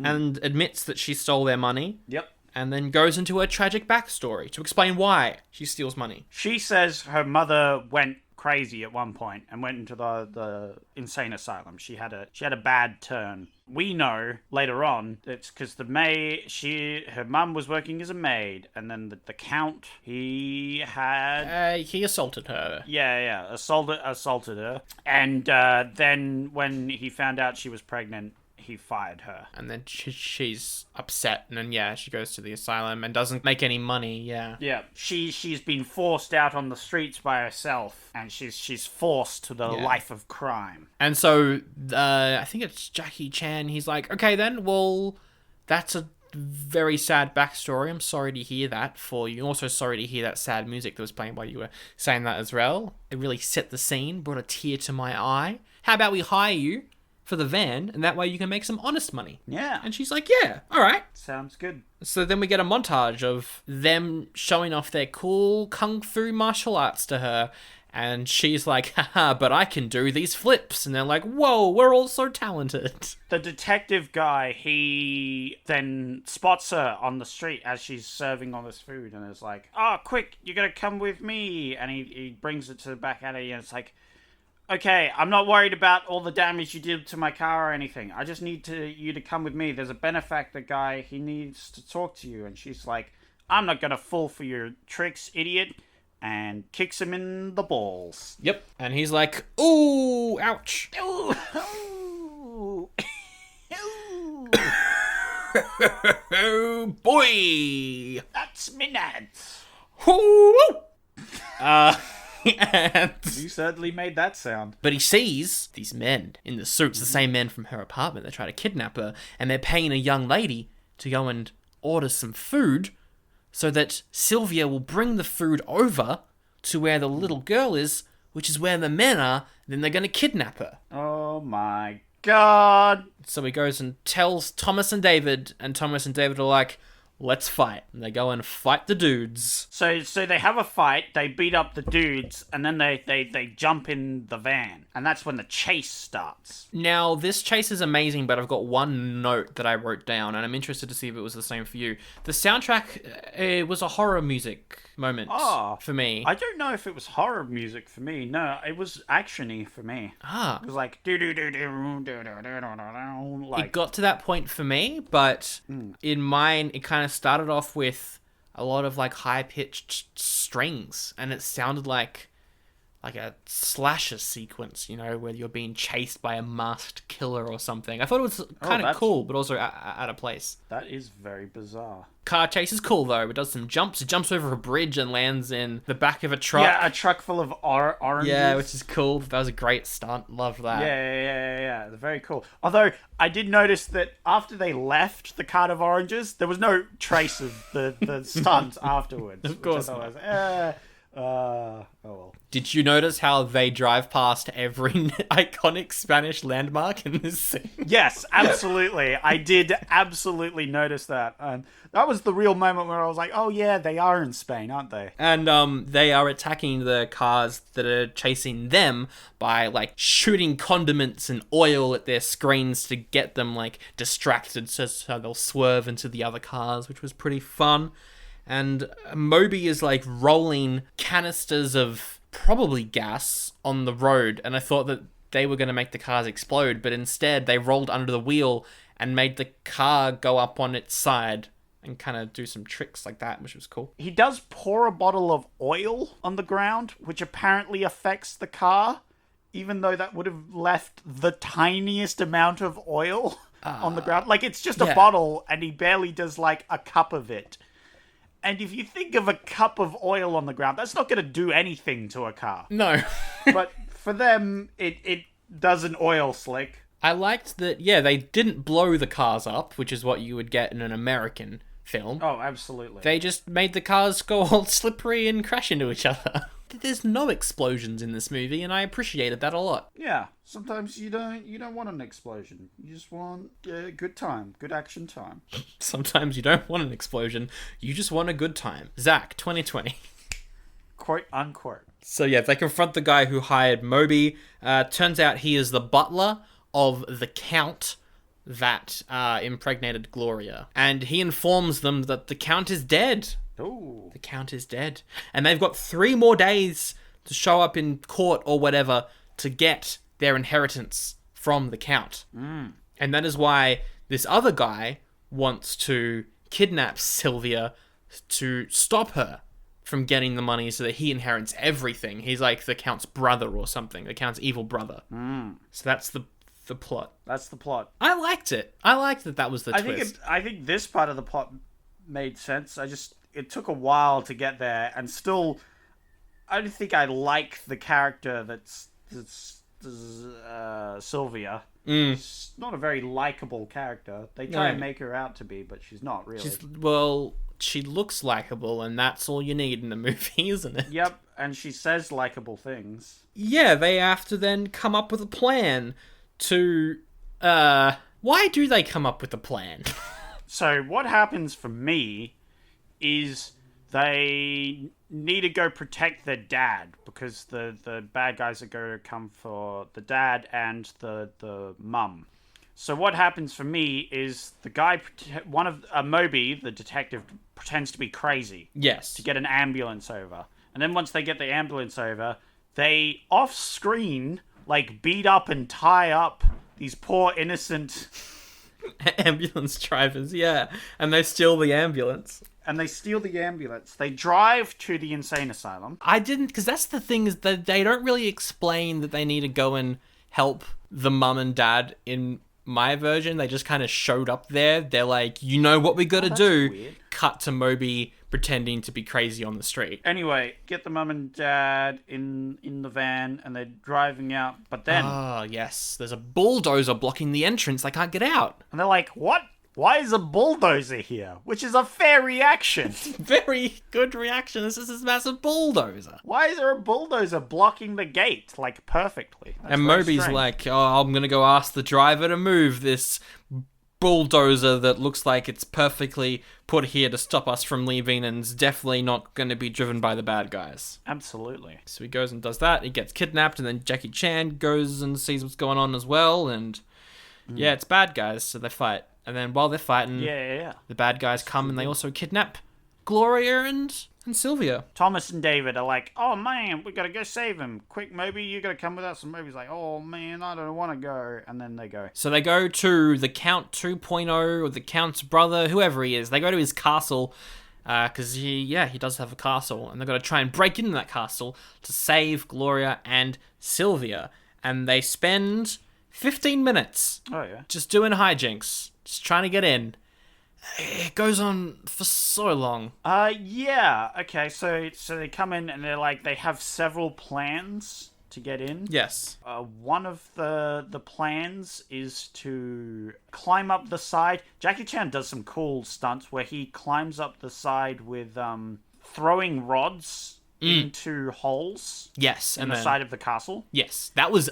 and admits that she stole their money. Yep. And then goes into her tragic backstory to explain why she steals money. She says her mother went crazy at one point and went into the insane asylum. She had a bad turn. We know later on it's because her mum was working as a maid, and then the count, he assaulted her. Yeah, assaulted her, and then when he found out she was pregnant, he fired her. And then she's upset, and then she goes to the asylum and doesn't make any money. Yeah. She's been forced out on the streets by herself, and she's forced to the life of crime. And so I think it's Jackie Chan. He's like, okay then, well, that's a very sad backstory. I'm sorry to hear that for you. Also sorry to hear that sad music that was playing while you were saying that as well. It really set the scene, brought a tear to my eye. How about we hire you for the van, and that way you can make some honest money. Yeah. And she's like, yeah, all right. Sounds good. So then we get a montage of them showing off their cool kung fu martial arts to her, and she's like, haha, but I can do these flips. And they're like, whoa, we're all so talented. The detective guy, he then spots her on the street as she's serving all this food, and is like, oh, quick, you gotta come with me. And he brings it to the back alley, and it's like, okay, I'm not worried about all the damage you did to my car or anything. I just need you to come with me. There's a benefactor guy. He needs to talk to you. And she's like, I'm not going to fall for your tricks, idiot. And kicks him in the balls. Yep. And he's like, ooh, ouch. Ooh, ooh, ooh. Oh, boy. That's me nuts. Woo! And... You certainly made that sound. But he sees these men in the suits, the same men from her apartment. They try to kidnap her, and they're paying a young lady to go and order some food so that Sylvia will bring the food over to where the little girl is, which is where the men are. Then they're going to kidnap her. Oh my god. So he goes and tells Thomas and David are like, let's fight. And they go and fight the dudes. So they have a fight, they beat up the dudes, and then they jump in the van. And that's when the chase starts. Now, this chase is amazing, but I've got one note that I wrote down, and I'm interested to see if it was the same for you. The soundtrack, it was a horror music moment for me. I don't know if it was horror music for me. No, it was action-y for me. It was like It got to that point for me, but in mine, it kind of started off with a lot of like high-pitched strings, and it sounded like a slasher sequence, you know, where you're being chased by a masked killer or something. I thought it was kind of cool, but also out of place. That is very bizarre. Car chase is cool, though. It does some jumps. It jumps over a bridge and lands in the back of a truck. Yeah, a truck full of oranges. Yeah, which is cool. That was a great stunt. Loved that. Yeah. Very cool. Although, I did notice that after they left the cart of oranges, there was no trace of the stunt afterwards. Of course not. Oh well. Did you notice how they drive past every iconic Spanish landmark in this scene? Yes, absolutely. I did absolutely notice that. And that was the real moment where I was like, oh yeah, they are in Spain, aren't they? And they are attacking the cars that are chasing them by like shooting condiments and oil at their screens to get them like distracted so they'll swerve into the other cars, which was pretty fun. And Moby is like rolling canisters of probably gas on the road, and I thought that they were going to make the cars explode, but instead they rolled under the wheel and made the car go up on its side and kind of do some tricks like that, which was cool. He does pour a bottle of oil on the ground, which apparently affects the car, even though that would have left the tiniest amount of oil on the ground. Like, it's just a bottle, and he barely does like a cup of it. And if you think of a cup of oil on the ground, that's not going to do anything to a car. No. But for them, it does an oil slick. I liked that, they didn't blow the cars up, which is what you would get in an American film. Oh, absolutely. They just made the cars go all slippery and crash into each other. There's no explosions in this movie, and I appreciated that a lot. Yeah, sometimes you don't want an explosion. You just want a good time, good action time. Sometimes you don't want an explosion. You just want a good time. Zach, 2020. Quote unquote. So they confront the guy who hired Moby. Turns out he is the butler of the Count that impregnated Gloria. And he informs them that the Count is dead. Ooh. The Count is dead. And they've got 3 more days to show up in court or whatever to get their inheritance from the Count. And that is why this other guy wants to kidnap Sylvia to stop her from getting the money so that he inherits everything. He's like the Count's brother or something. The Count's evil brother. So that's the plot. That's the plot. I liked it. I liked that was the twist. I think this part of the plot made sense. It took a while to get there, and still, I don't think I like the character that's Sylvia. She's not a very likable character. They try and make her out to be, but she's not really. She looks likable, and that's all you need in the movie, isn't it? Yep, and she says likable things. Yeah, they have to then come up with a plan to... Why do they come up with a plan? So, what happens for me is they need to go protect their dad, because the bad guys are going to come for the dad and the mum. So what happens for me is the guy, Moby, the detective, pretends to be crazy. Yes. To get an ambulance over. And then once they get the ambulance over, they, off-screen, like beat up and tie up these poor innocent... ambulance drivers, yeah. And they steal the ambulance. And they steal the ambulance. They drive to the insane asylum. I didn't, because that's the thing, is that they don't really explain that they need to go and help the mum and dad in my version. They just kind of showed up there. They're like, you know what we gotta do. Weird. Cut to Moby pretending to be crazy on the street. Anyway, get the mum and dad in the van, and they're driving out. But then... Ah, yes. There's a bulldozer blocking the entrance. They can't get out. And they're like, what? Why is a bulldozer here? Which is a fair reaction. Very good reaction. This is this massive bulldozer. Why is there a bulldozer blocking the gate, like, perfectly? That's And very Moby's strange. like, oh, I'm going to go ask the driver to move this bulldozer that looks like it's perfectly put here to stop us from leaving and is definitely not going to be driven by the bad guys. Absolutely. So he goes and does that. He gets kidnapped, and then Jackie Chan goes and sees what's going on as well. And yeah, it's bad guys, so they fight. And then while they're fighting, Yeah. the bad guys come and they also kidnap Gloria and Sylvia. Thomas and David are like, oh man, we gotta go save him. Quick, Moby, you gotta come with us. And Moby's like, oh man, I don't want to go. And then they go. So they go to the Count 2.0 or the Count's brother, whoever he is. They go to his castle because he does have a castle. And they've got to try and break into that castle to save Gloria and Sylvia. And they spend 15 minutes Oh yeah. just doing hijinks, just trying to get in. It goes on for so long. Yeah. Okay, so they come in and they're like, they have several plans to get in. Yes. One of the plans is to climb up the side. Jackie Chan does some cool stunts where he climbs up the side with throwing rods into holes Yes. in And the then, side of the castle. yes, that was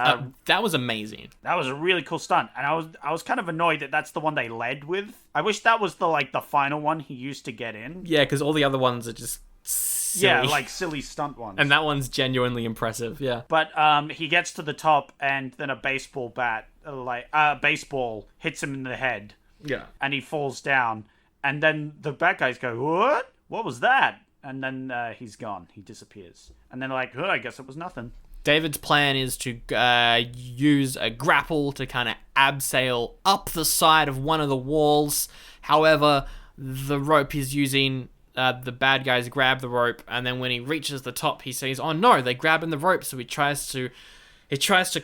amazing. That was a really cool stunt, and I was kind of annoyed that that's the one they led with. I wish that was the final one he used to get in. Yeah, because all the other ones are just silly. Yeah, like silly stunt ones. And that one's genuinely impressive, yeah. But he gets to the top, and then a baseball baseball hits him in the head, Yeah. and he falls down. And then the bad guys go, "What? What was that?" And then he's gone. He disappears. And then like, I guess it was nothing. David's plan is to use a grapple to kind of abseil up the side of one of the walls. However, the rope he's using, the bad guys grab the rope, and then when he reaches the top, he sees, oh no, they're grabbing the rope, so he tries to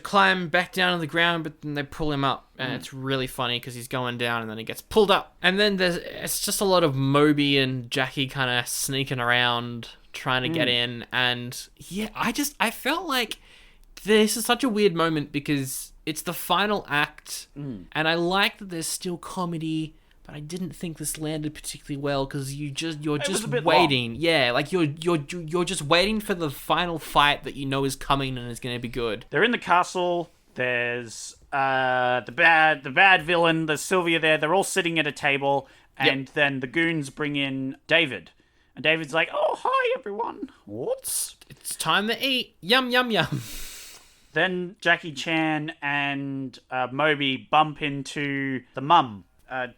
climb back down to the ground, but then they pull him up, and it's really funny because he's going down, and then he gets pulled up. And then it's just a lot of Moby and Jackie kind of sneaking around, trying to get in, and yeah, I felt like this is such a weird moment because it's the final act, and I like that there's still comedy, but I didn't think this landed particularly well because you're just a bit waiting. Yeah, like you're just waiting for the final fight that you know is coming and is going to be good. They're in the castle. There's the bad villain. There's Sylvia there. They're all sitting at a table, and then the goons bring in David. And David's like, "Oh, hi everyone. What's?" It's time to eat. Yum yum yum. Then Jackie Chan and Moby bump into the mum.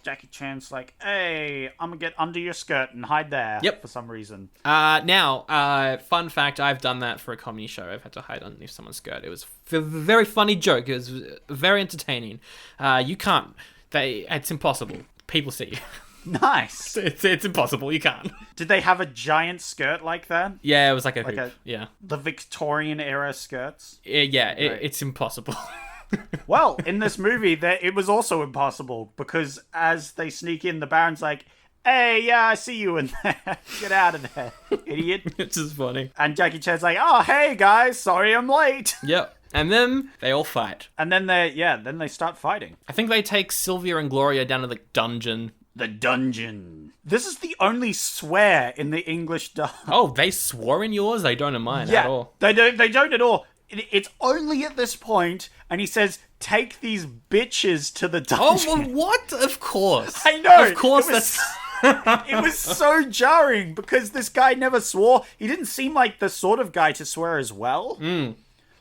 Jackie Chan's like, "Hey, I'm gonna get under your skirt and hide there." Yep. For some reason. Now, fun fact, I've done that for a comedy show. I've had to hide underneath someone's skirt. It was a very funny joke. It was very entertaining. You can't. It's impossible. People see you. Nice. It's impossible. You can't. Did they have a giant skirt like that? Yeah, it was like a hoop. Yeah. The Victorian era skirts? It's impossible. Well, in this movie, it was also impossible because as they sneak in, the Baron's like, "Hey, yeah, I see you in there. Get out of there, idiot." It's just funny. And Jackie Chan's like, "Oh, hey, guys, sorry I'm late." Yep. And then they all fight. And then they start fighting. I think they take Sylvia and Gloria down to the dungeon. The dungeon. This is the only swear in the English dub. Oh, they swore in yours? They don't in mine at all. They don't at all. It's only at this point, and he says, "Take these bitches to the dungeon." Oh, well, what? Of course. I know. Of course, It was so jarring because this guy never swore. He didn't seem like the sort of guy to swear as well.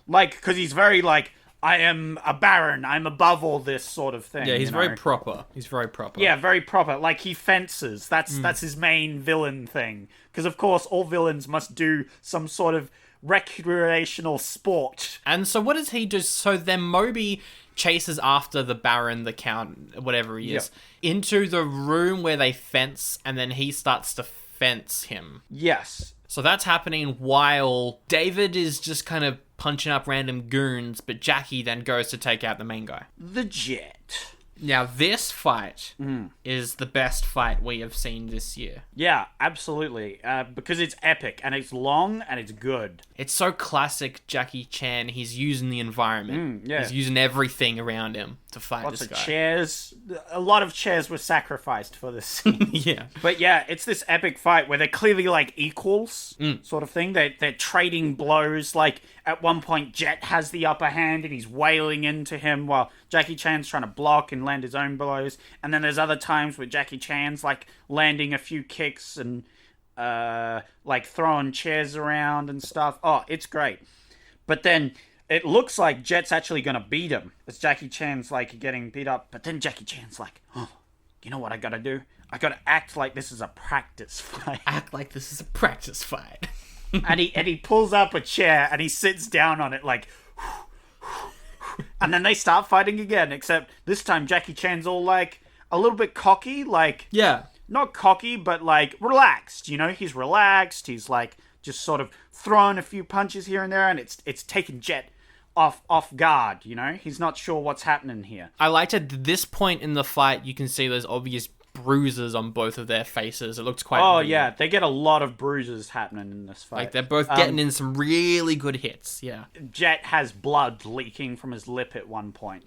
Like, because he's very like, "I am a baron. I'm above all this," sort of thing. Yeah, he's you very know? proper. He's very proper. Yeah, very proper. Like, he fences. That's his main villain thing. Because, of course, all villains must do some sort of recreational sport. And so what does he do? So then Moby chases after the Baron, the Count, whatever he is, into the room where they fence, and then he starts to fence him. Yes. So that's happening while David is just kind of punching up random goons, but Jackie then goes to take out the main guy. The Jet. Now, this fight is the best fight we have seen this year. Yeah, absolutely. Because it's epic, and it's long, and it's good. It's so classic Jackie Chan. He's using the environment. yeah. He's using everything around him to fight Lots this of guy. chairs. A lot of chairs were sacrificed for this scene. Yeah. But yeah, it's this epic fight where they're clearly like equals, sort of thing. They're trading blows. Like at one point, Jet has the upper hand and he's wailing into him while Jackie Chan's trying to block and land his own blows. And then there's other times where Jackie Chan's like landing a few kicks and like throwing chairs around and stuff. Oh, it's great. But then it looks like Jet's actually going to beat him as Jackie Chan's like getting beat up. But then Jackie Chan's like, oh, you know what I got to do? I got to act like this is a practice fight. Act like this is a practice fight. and he pulls up a chair and he sits down on it like, and then they start fighting again. Except this time Jackie Chan's all like a little bit cocky, like Yeah. not cocky, but like relaxed. You know, he's relaxed. He's like just sort of throwing a few punches here and there, and it's taking Jet off guard. You know, he's not sure what's happening here. I liked at this point in the fight, you can see there's obvious bruises on both of their faces. It looks quite real. Yeah, they get a lot of bruises happening in this fight. Like, they're both getting in some really good hits, yeah. Jet has blood leaking from his lip at one point.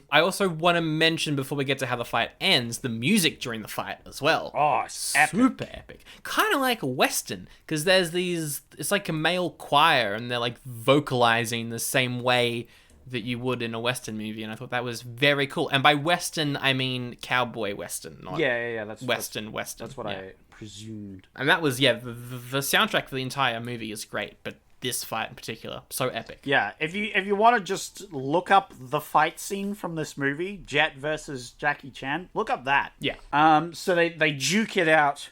I also want to mention, before we get to how the fight ends, the music during the fight as well. Oh, it's epic. Super epic. Kind of like a Western, because there's these... It's like a male choir, and they're, like, vocalizing the same way that you would in a Western movie, and I thought that was very cool. And by Western, I mean cowboy Western, not That's Western. That's what yeah. I presumed. And that was, the soundtrack for the entire movie is great, but this fight in particular, so epic. Yeah, if you want to just look up the fight scene from this movie, Jet versus Jackie Chan, look up that. Yeah. So they duke it out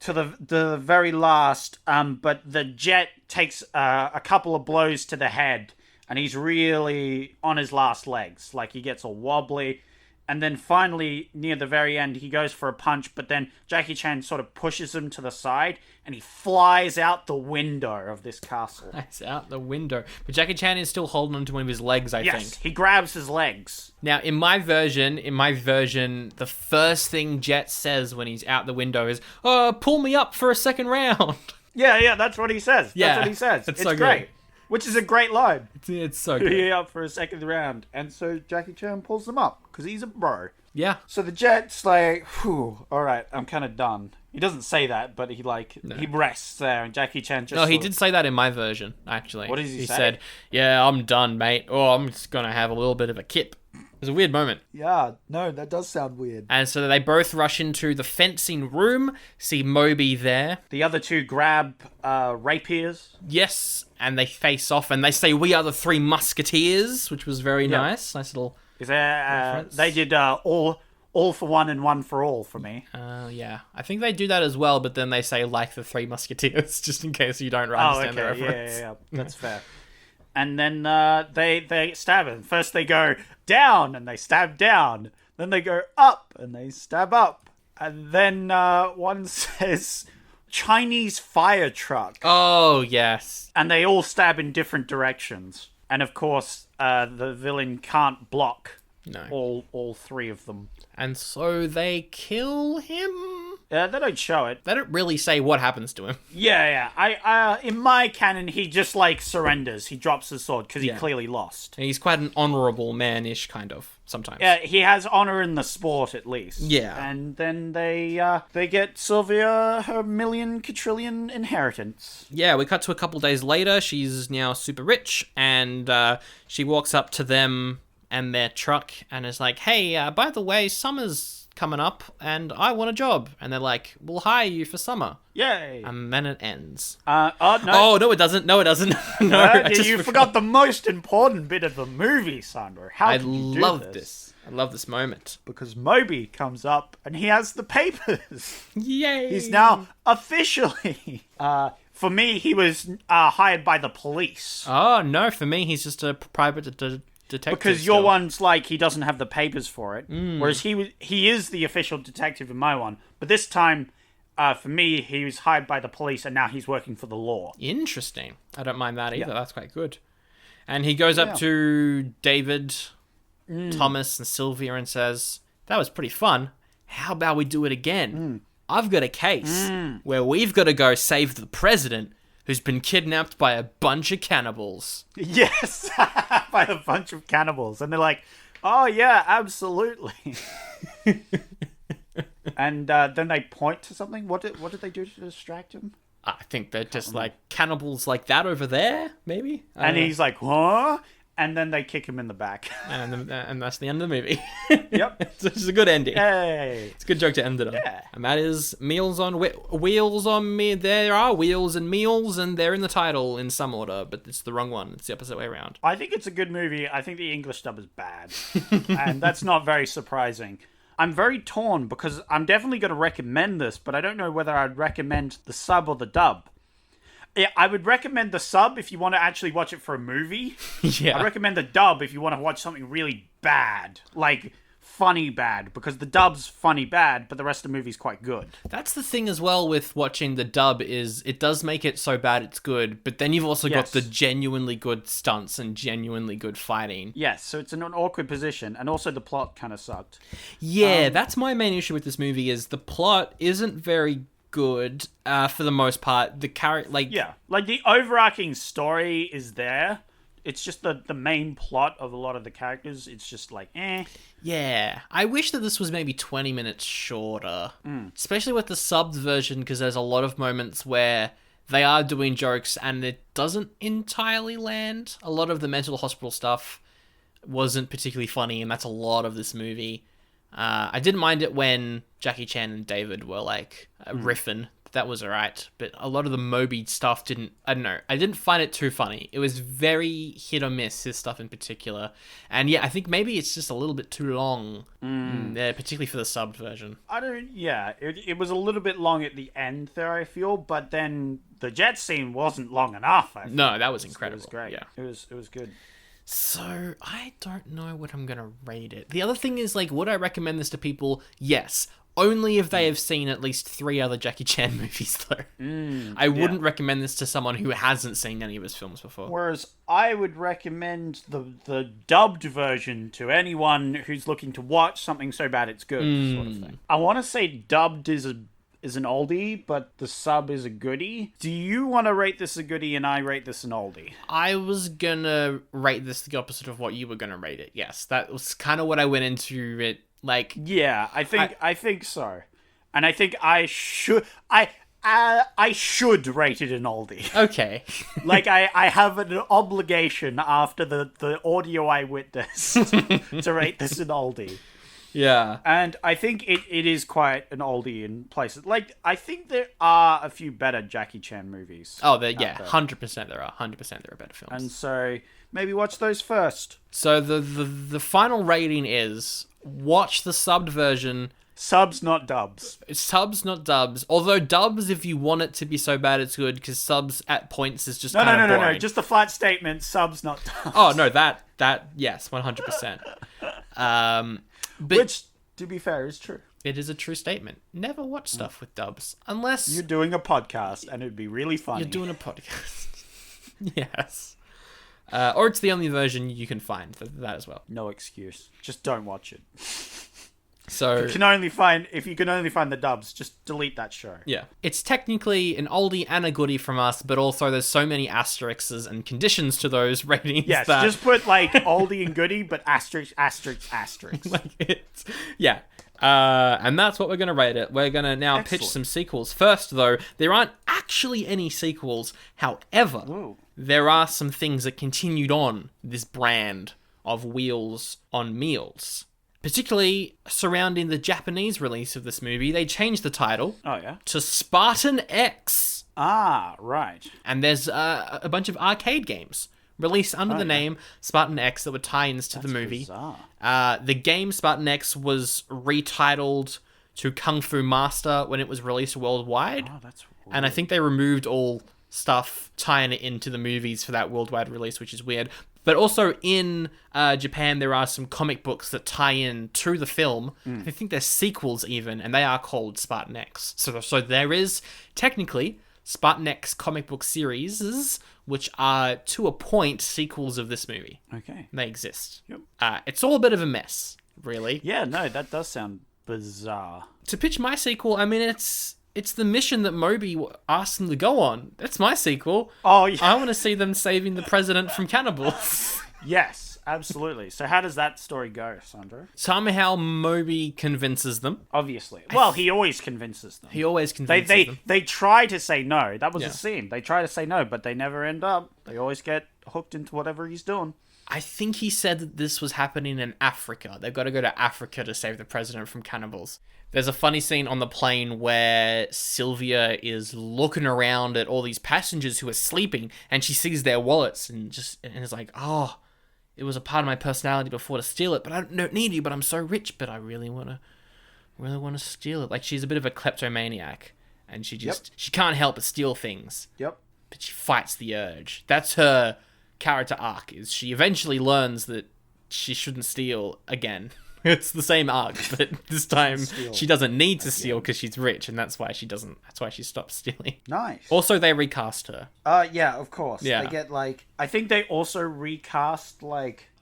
to the very last, but the Jet takes a couple of blows to the head, and he's really on his last legs. Like, he gets all wobbly. And then finally, near the very end, he goes for a punch, but then Jackie Chan sort of pushes him to the side, and he flies out the window of this castle. It's out the window. But Jackie Chan is still holding onto one of his legs, I think. He grabs his legs. Now, in my version, the first thing Jet says when he's out the window is, pull me up for a second round. Yeah, that's what he says. Yeah, that's what he says. It's so great. good. Which is a great line. It's so good. He up for a second round. And so Jackie Chan pulls him up, because he's a bro. Yeah. So the Jet's like, whew, alright, I'm kind of done. He doesn't say that, but he rests there, and Jackie Chan just... No, he did say that in my version, actually. What does he say? He said, yeah, I'm done, mate. Oh, I'm just going to have a little bit of a kip. It was a weird moment. Yeah, no, that does sound weird. And so they both rush into the fencing room, see Moby there. The other two grab rapiers. Yes, and they face off, and they say, we are the three musketeers, which was very nice. Nice little... They did all for one and one for all for me. Yeah. I think they do that as well, but then they say, like the three musketeers, just in case you don't understand the reference. Yeah, that's fair. And then they stab him. First they go down, and they stab down. Then they go up, and they stab up. And then one says, Chinese fire truck. Oh, yes. And they all stab in different directions. And of course, the villain can't block all three of them. And so they kill him? They don't show it. They don't really say what happens to him. Yeah. I in my canon, he just like surrenders. He drops his sword because he clearly lost. And he's quite an honourable man-ish, kind of, sometimes. Yeah, he has honor in the sport at least. Yeah. And then they get Sylvia her quadrillion inheritance. Yeah, we cut to a couple days later. She's now super rich, and she walks up to them and their truck and is like, hey, by the way, summer's coming up and I want a job. And they're like, we'll hire you for summer. Yay. And then it ends. No. Oh, no, it doesn't. No, You forgot the most important bit of the movie, Sandro. How can you do love this. I love this moment. Because Moby comes up and he has the papers. Yay. He's now officially For me, he was hired by the police. Oh, no, for me, he's just a private detective. Because your one's like, he doesn't have the papers for it. Whereas he is the official detective in my one. But this time, for me, he was hired by the police and now he's working for the law. Interesting. I don't mind that either. Yeah. That's quite good. And he goes up to David, Thomas, and Sylvia and says, that was pretty fun. How about we do it again? I've got a case where we've got to go save the president who's been kidnapped by a bunch of cannibals. Yes, by a bunch of cannibals. And they're like, oh yeah, absolutely. And then they point to something. What did they do to distract him? I think they're just like cannibals like that over there, maybe. And he's like, huh? And then they kick him in the back. And that's the end of the movie. Yep. It's a good ending. Hey. It's a good joke to end it on. Yeah. And that is Meals on Wheels on Me. There are wheels and meals, and they're in the title in some order, but it's the wrong one. It's the opposite way around. I think it's a good movie. I think the English dub is bad. And that's not very surprising. I'm very torn because I'm definitely going to recommend this, but I don't know whether I'd recommend the sub or the dub. Yeah, I would recommend the sub if you want to actually watch it for a movie. Yeah. I recommend the dub if you want to watch something really bad, like funny bad, because the dub's funny bad, but the rest of the movie's quite good. That's the thing as well with watching the dub is it does make it so bad it's good, but then you've also got the genuinely good stunts and genuinely good fighting. Yes, so it's in an awkward position, and also the plot kind of sucked. Yeah, that's my main issue with this movie is the plot isn't very good for the most part. The character, like the overarching story is there. It's just the main plot of a lot of the characters. It's just like, eh. Yeah, I wish that this was maybe 20 minutes shorter, especially with the subbed version, because there's a lot of moments where they are doing jokes and it doesn't entirely land. A lot of the mental hospital stuff wasn't particularly funny, and that's a lot of this movie. I didn't mind it when Jackie Chan and David were like riffing. That was alright. But a lot of the Moby stuff I don't know. I didn't find it too funny. It was very hit or miss, his stuff in particular. And yeah, I think maybe it's just a little bit too long. Particularly for the subbed version. It was a little bit long at the end there, I feel. But then the jet scene wasn't long enough. No, that was incredible. It was great. Yeah. It was good. So, I don't know what I'm gonna rate it. The other thing is, like, would I recommend this to people? Yes. Only if they have seen at least 3 other Jackie Chan movies, though. I wouldn't recommend this to someone who hasn't seen any of his films before. Whereas I would recommend the dubbed version to anyone who's looking to watch something so bad it's good, sort of thing. I want to say dubbed is an oldie, but the sub is a goodie. Do you want to rate this a goodie and I rate this an oldie? I was gonna rate this the opposite of what you were gonna rate it. Yes, that was kind of what I went into it. Like, yeah, I think so, and I think I should rate it an oldie. Okay. Like I have an obligation after the audio I witnessed to rate this an oldie. Yeah. And I think it is quite an oldie in places. Like, I think there are a few better Jackie Chan movies. Oh, 100% there are. 100% there are better films. And so maybe watch those first. So the final rating is watch the subbed version. Subs, not dubs. Subs, not dubs. Although dubs, if you want it to be so bad it's good, because subs at points is just kind of boring. No. Just the flat statement, subs, not dubs. Oh, no, that yes, 100%. But which, to be fair, is true. It is a true statement. Never watch stuff with dubs. Unless you're doing a podcast, and it'd be really funny. You're doing a podcast. Yes. Or it's the only version you can find for that as well. No excuse. Just don't watch it. So if you can only find the dubs, just delete that show. Yeah. It's technically an oldie and a goodie from us, but also there's so many asterisks and conditions to those ratings. Yes, that... just put like oldie and goodie, but asterisk. Like it's yeah. And that's what we're going to rate it. We're going to now pitch some sequels. First, though, there aren't actually any sequels. However, there are some things that continued on this brand of Wheels on Meals. Particularly surrounding the Japanese release of this movie, they changed the title to Spartan X. Ah, right. And there's a bunch of arcade games released under the name Spartan X that were tie-ins to the movie. The game Spartan X was retitled to Kung Fu Master when it was released worldwide. Oh, that's weird. And I think they removed all stuff tying it into the movies for that worldwide release, which is weird. But also in Japan, there are some comic books that tie in to the film. I think they're sequels even, and they are called Spartan X. So there is technically Spartan X comic book series, which are to a point sequels of this movie. Okay. They exist. Yep. It's all a bit of a mess, really. Yeah, no, that does sound bizarre. To pitch my sequel, I mean, it's the mission that Moby asked them to go on. That's my sequel. Oh, yeah. I want to see them saving the president from cannibals. Yes, absolutely. So how does that story go, Sandro? Somehow Moby convinces them. Obviously. Well, he always convinces them. He always convinces them. They try to say no. That was the scene. They try to say no, but they never end up. They always get hooked into whatever he's doing. I think he said that this was happening in Africa. They've got to go to Africa to save the president from cannibals. There's a funny scene on the plane where Sylvia is looking around at all these passengers who are sleeping, and she sees their wallets and is like, oh, it was a part of my personality before to steal it, but I don't need you, but I'm so rich, but I really want to steal it. Like, she's a bit of a kleptomaniac, and she can't help but steal things. Yep. But she fights the urge. That's her character arc, is she eventually learns that she shouldn't steal again. It's the same arc, but this time she doesn't need to steal because she's rich, and that's why she doesn't. That's why she stops stealing. Nice. Also, they recast her. Yeah, of course. Yeah. They get I think they also recast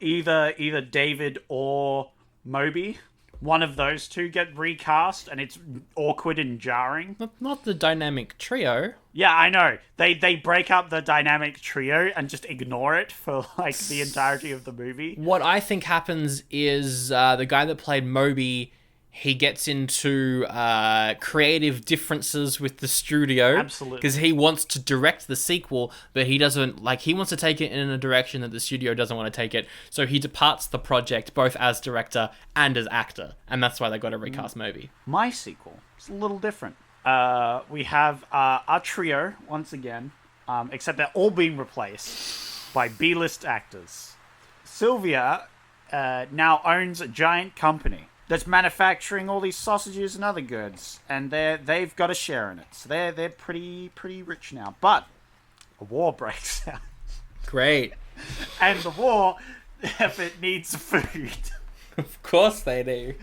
either David or Moby. One of those two get recast, and it's awkward and jarring. Not the dynamic trio. Yeah, I know. They break up the dynamic trio and just ignore it for the entirety of the movie. What I think happens is the guy that played Moby, he gets into creative differences with the studio. Absolutely. Because he wants to direct the sequel, but he doesn't, he wants to take it in a direction that the studio doesn't want to take it. So he departs the project both as director and as actor. And that's why they got to recast Moby. My sequel is a little different. We have our trio, once again, except they're all being replaced by B-list actors. Sylvia now owns a giant company that's manufacturing all these sausages and other goods, and they've got a share in it. So they're pretty rich now. But a war breaks out. Great. And the war effort needs food. Of course they do.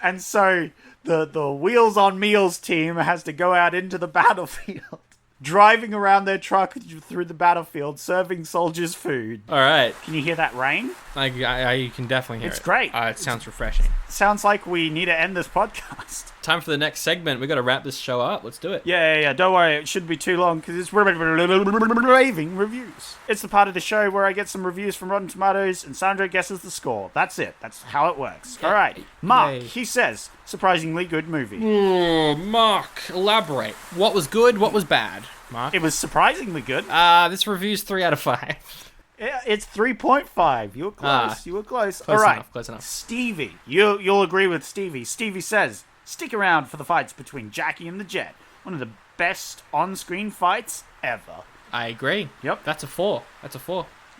And so the Wheels on Meals team has to go out into the battlefield, driving around their truck through the battlefield, serving soldiers food. All right. Can you hear that rain? You can definitely hear it. It's great. It sounds refreshing. Sounds like we need to end this podcast. Time for the next segment. We got to wrap this show up. Let's do it. Yeah. Don't worry. It shouldn't be too long because it's raving reviews. It's the part of the show where I get some reviews from Rotten Tomatoes and Sandra guesses the score. That's it. That's how it works. All right. Mark, Yay. he says, surprisingly good movie. Oh, Mark, elaborate. What was good? What was bad? Mark? It was surprisingly good. This review's 3 out of 5. It's 3.5. You were close. You were close. All right. Close enough. Stevie. You'll agree with Stevie. Stevie says, stick around for the fights between Jackie and the Jet. One of the best on-screen fights ever. I agree. Yep. That's a 4.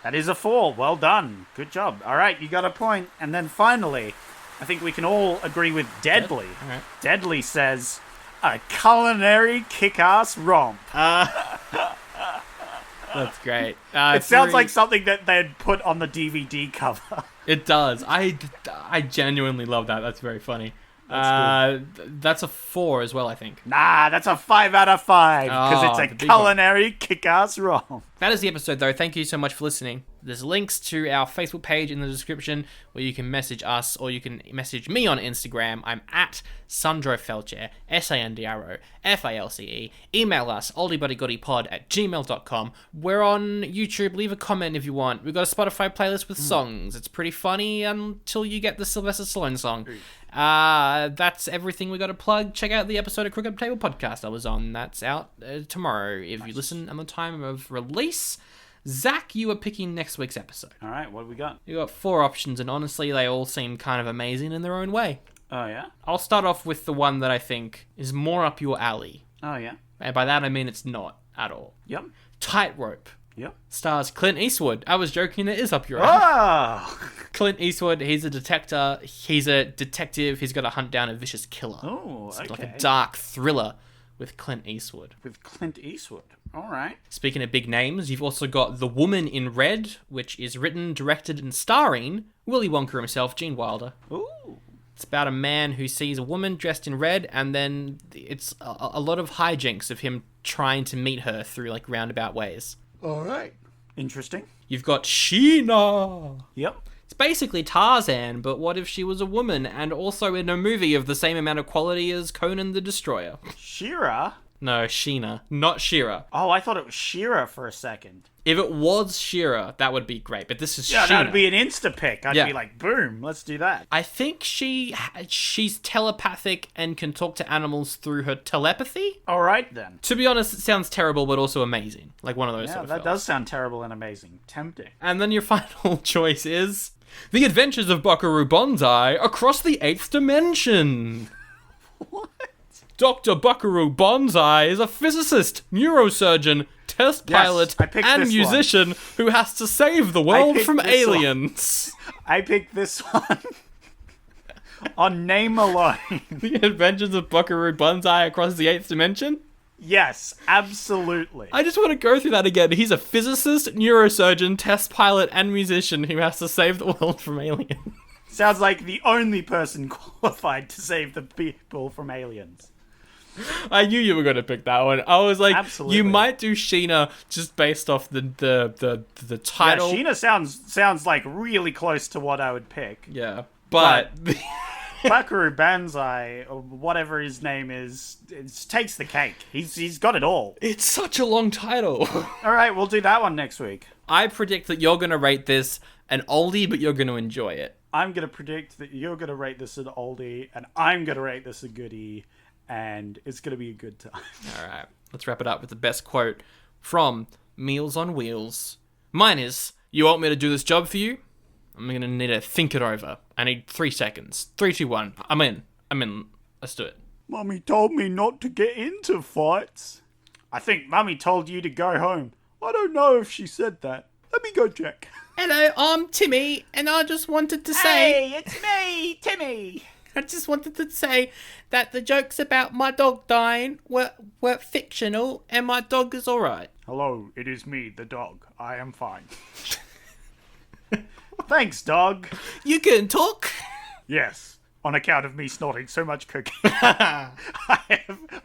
That is a 4. Well done. Good job. All right, you got a point. And then finally, I think we can all agree with Deadly. All right. Deadly says, a culinary kick-ass romp. That's great. It sounds like something that they'd put on the DVD cover. It does. I genuinely love that. That's very funny. That's a 4 as well, I think. Nah, that's a 5 out of 5 because Oh, it's the a big one. culinary kick-ass romp. That is the episode, though. Thank you so much for listening. There's links to our Facebook page in the description where you can message us or you can message me on Instagram. I'm at Sandro Felcher, SandroFalce. Email us, oldiebuddygoodypod@gmail.com. We're on YouTube. Leave a comment if you want. We've got a Spotify playlist with songs. It's pretty funny until you get the Sylvester Stallone song. That's everything we got to plug. Check out the episode of Crooked Table Podcast I was on. That's out tomorrow if you listen on the time of release. Zach, you are picking next week's episode. All right, what do we got? You got 4 options, and honestly, they all seem kind of amazing in their own way. Oh, yeah? I'll start off with the one that I think is more up your alley. Oh, yeah? And by that, I mean it's not at all. Yep. Tightrope. Yep. Stars Clint Eastwood. I was joking, it is up your alley. Oh! Clint Eastwood, he's a detective. He's got to hunt down a vicious killer. Oh, It's okay. like a dark thriller with Clint Eastwood. With Clint Eastwood. All right. Speaking of big names, you've also got The Woman in Red, which is written, directed, and starring Willy Wonka himself, Gene Wilder. Ooh. It's about a man who sees a woman dressed in red, and then it's a lot of hijinks of him trying to meet her through, like, roundabout ways. All right. Interesting. You've got Sheena. Yep. It's basically Tarzan, but what if she was a woman, and also in a movie of the same amount of quality as Conan the Destroyer? She-Ra? No, Sheena, not She-Ra. Oh, I thought it was She-Ra for a second. If it was She-Ra, that would be great, but this is Yeah, Sheena. that would be an insta-pick. I'd Yeah. be like, boom, let's do that. I think she's telepathic and can talk to animals through her telepathy. All right, then. To be honest, it sounds terrible, but also amazing. Like one of those Yeah, sort of that films. does sound terrible and amazing. Tempting. And then your final choice is The Adventures of Buckaroo Banzai Across the Eighth Dimension. What? Dr. Buckaroo Banzai is a physicist, neurosurgeon, test Yes, pilot, I picked and this musician who has to save the world picked from this one. aliens. I picked this one on name alone. The Adventures of Buckaroo Banzai Across the Eighth Dimension? Yes, absolutely. I just want to go through that again. He's a physicist, neurosurgeon, test pilot, and musician who has to save the world from aliens. Sounds like the only person qualified to save the people from aliens. I knew you were going to pick that one. I was like, Absolutely. you might do Sheena just based off the title. Yeah, Sheena sounds like really close to what I would pick. Yeah, but Buckaroo Banzai, or whatever his name is, takes the cake. He's got it all. it's such a long title. All right, we'll do that one next week. I predict that you're going to rate this an oldie, but you're going to enjoy it. I'm going to predict that you're going to rate this an oldie, and I'm going to rate this a goodie, and it's going to be a good time. All right, let's wrap it up with the best quote from Meals on Wheels. Mine is, "You want me to do this job for you? I'm going to need to think it over. I need 3 seconds. 3, 2, 1. I'm in. Let's do it." Mummy told me not to get into fights. I think Mummy told you to go home. I don't know if she said that. Let me go check. Hello, I'm Timmy, and I just wanted to say... Hey, it's me, Timmy. I just wanted to say that the jokes about my dog dying were fictional, and my dog is alright. Hello, it is me, the dog. I am fine. Thanks, dog. You can talk? Yes, on account of me snorting so much cocaine, I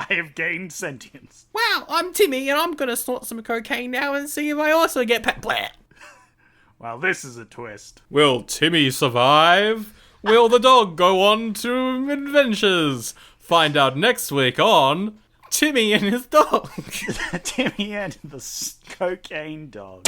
have gained sentience. Wow, I'm Timmy, and I'm gonna snort some cocaine now and see if I also get blah. Well, this is a twist. Will Timmy survive? Will the dog go on to adventures? Find out next week on Timmy and his dog. Timmy and the cocaine dog.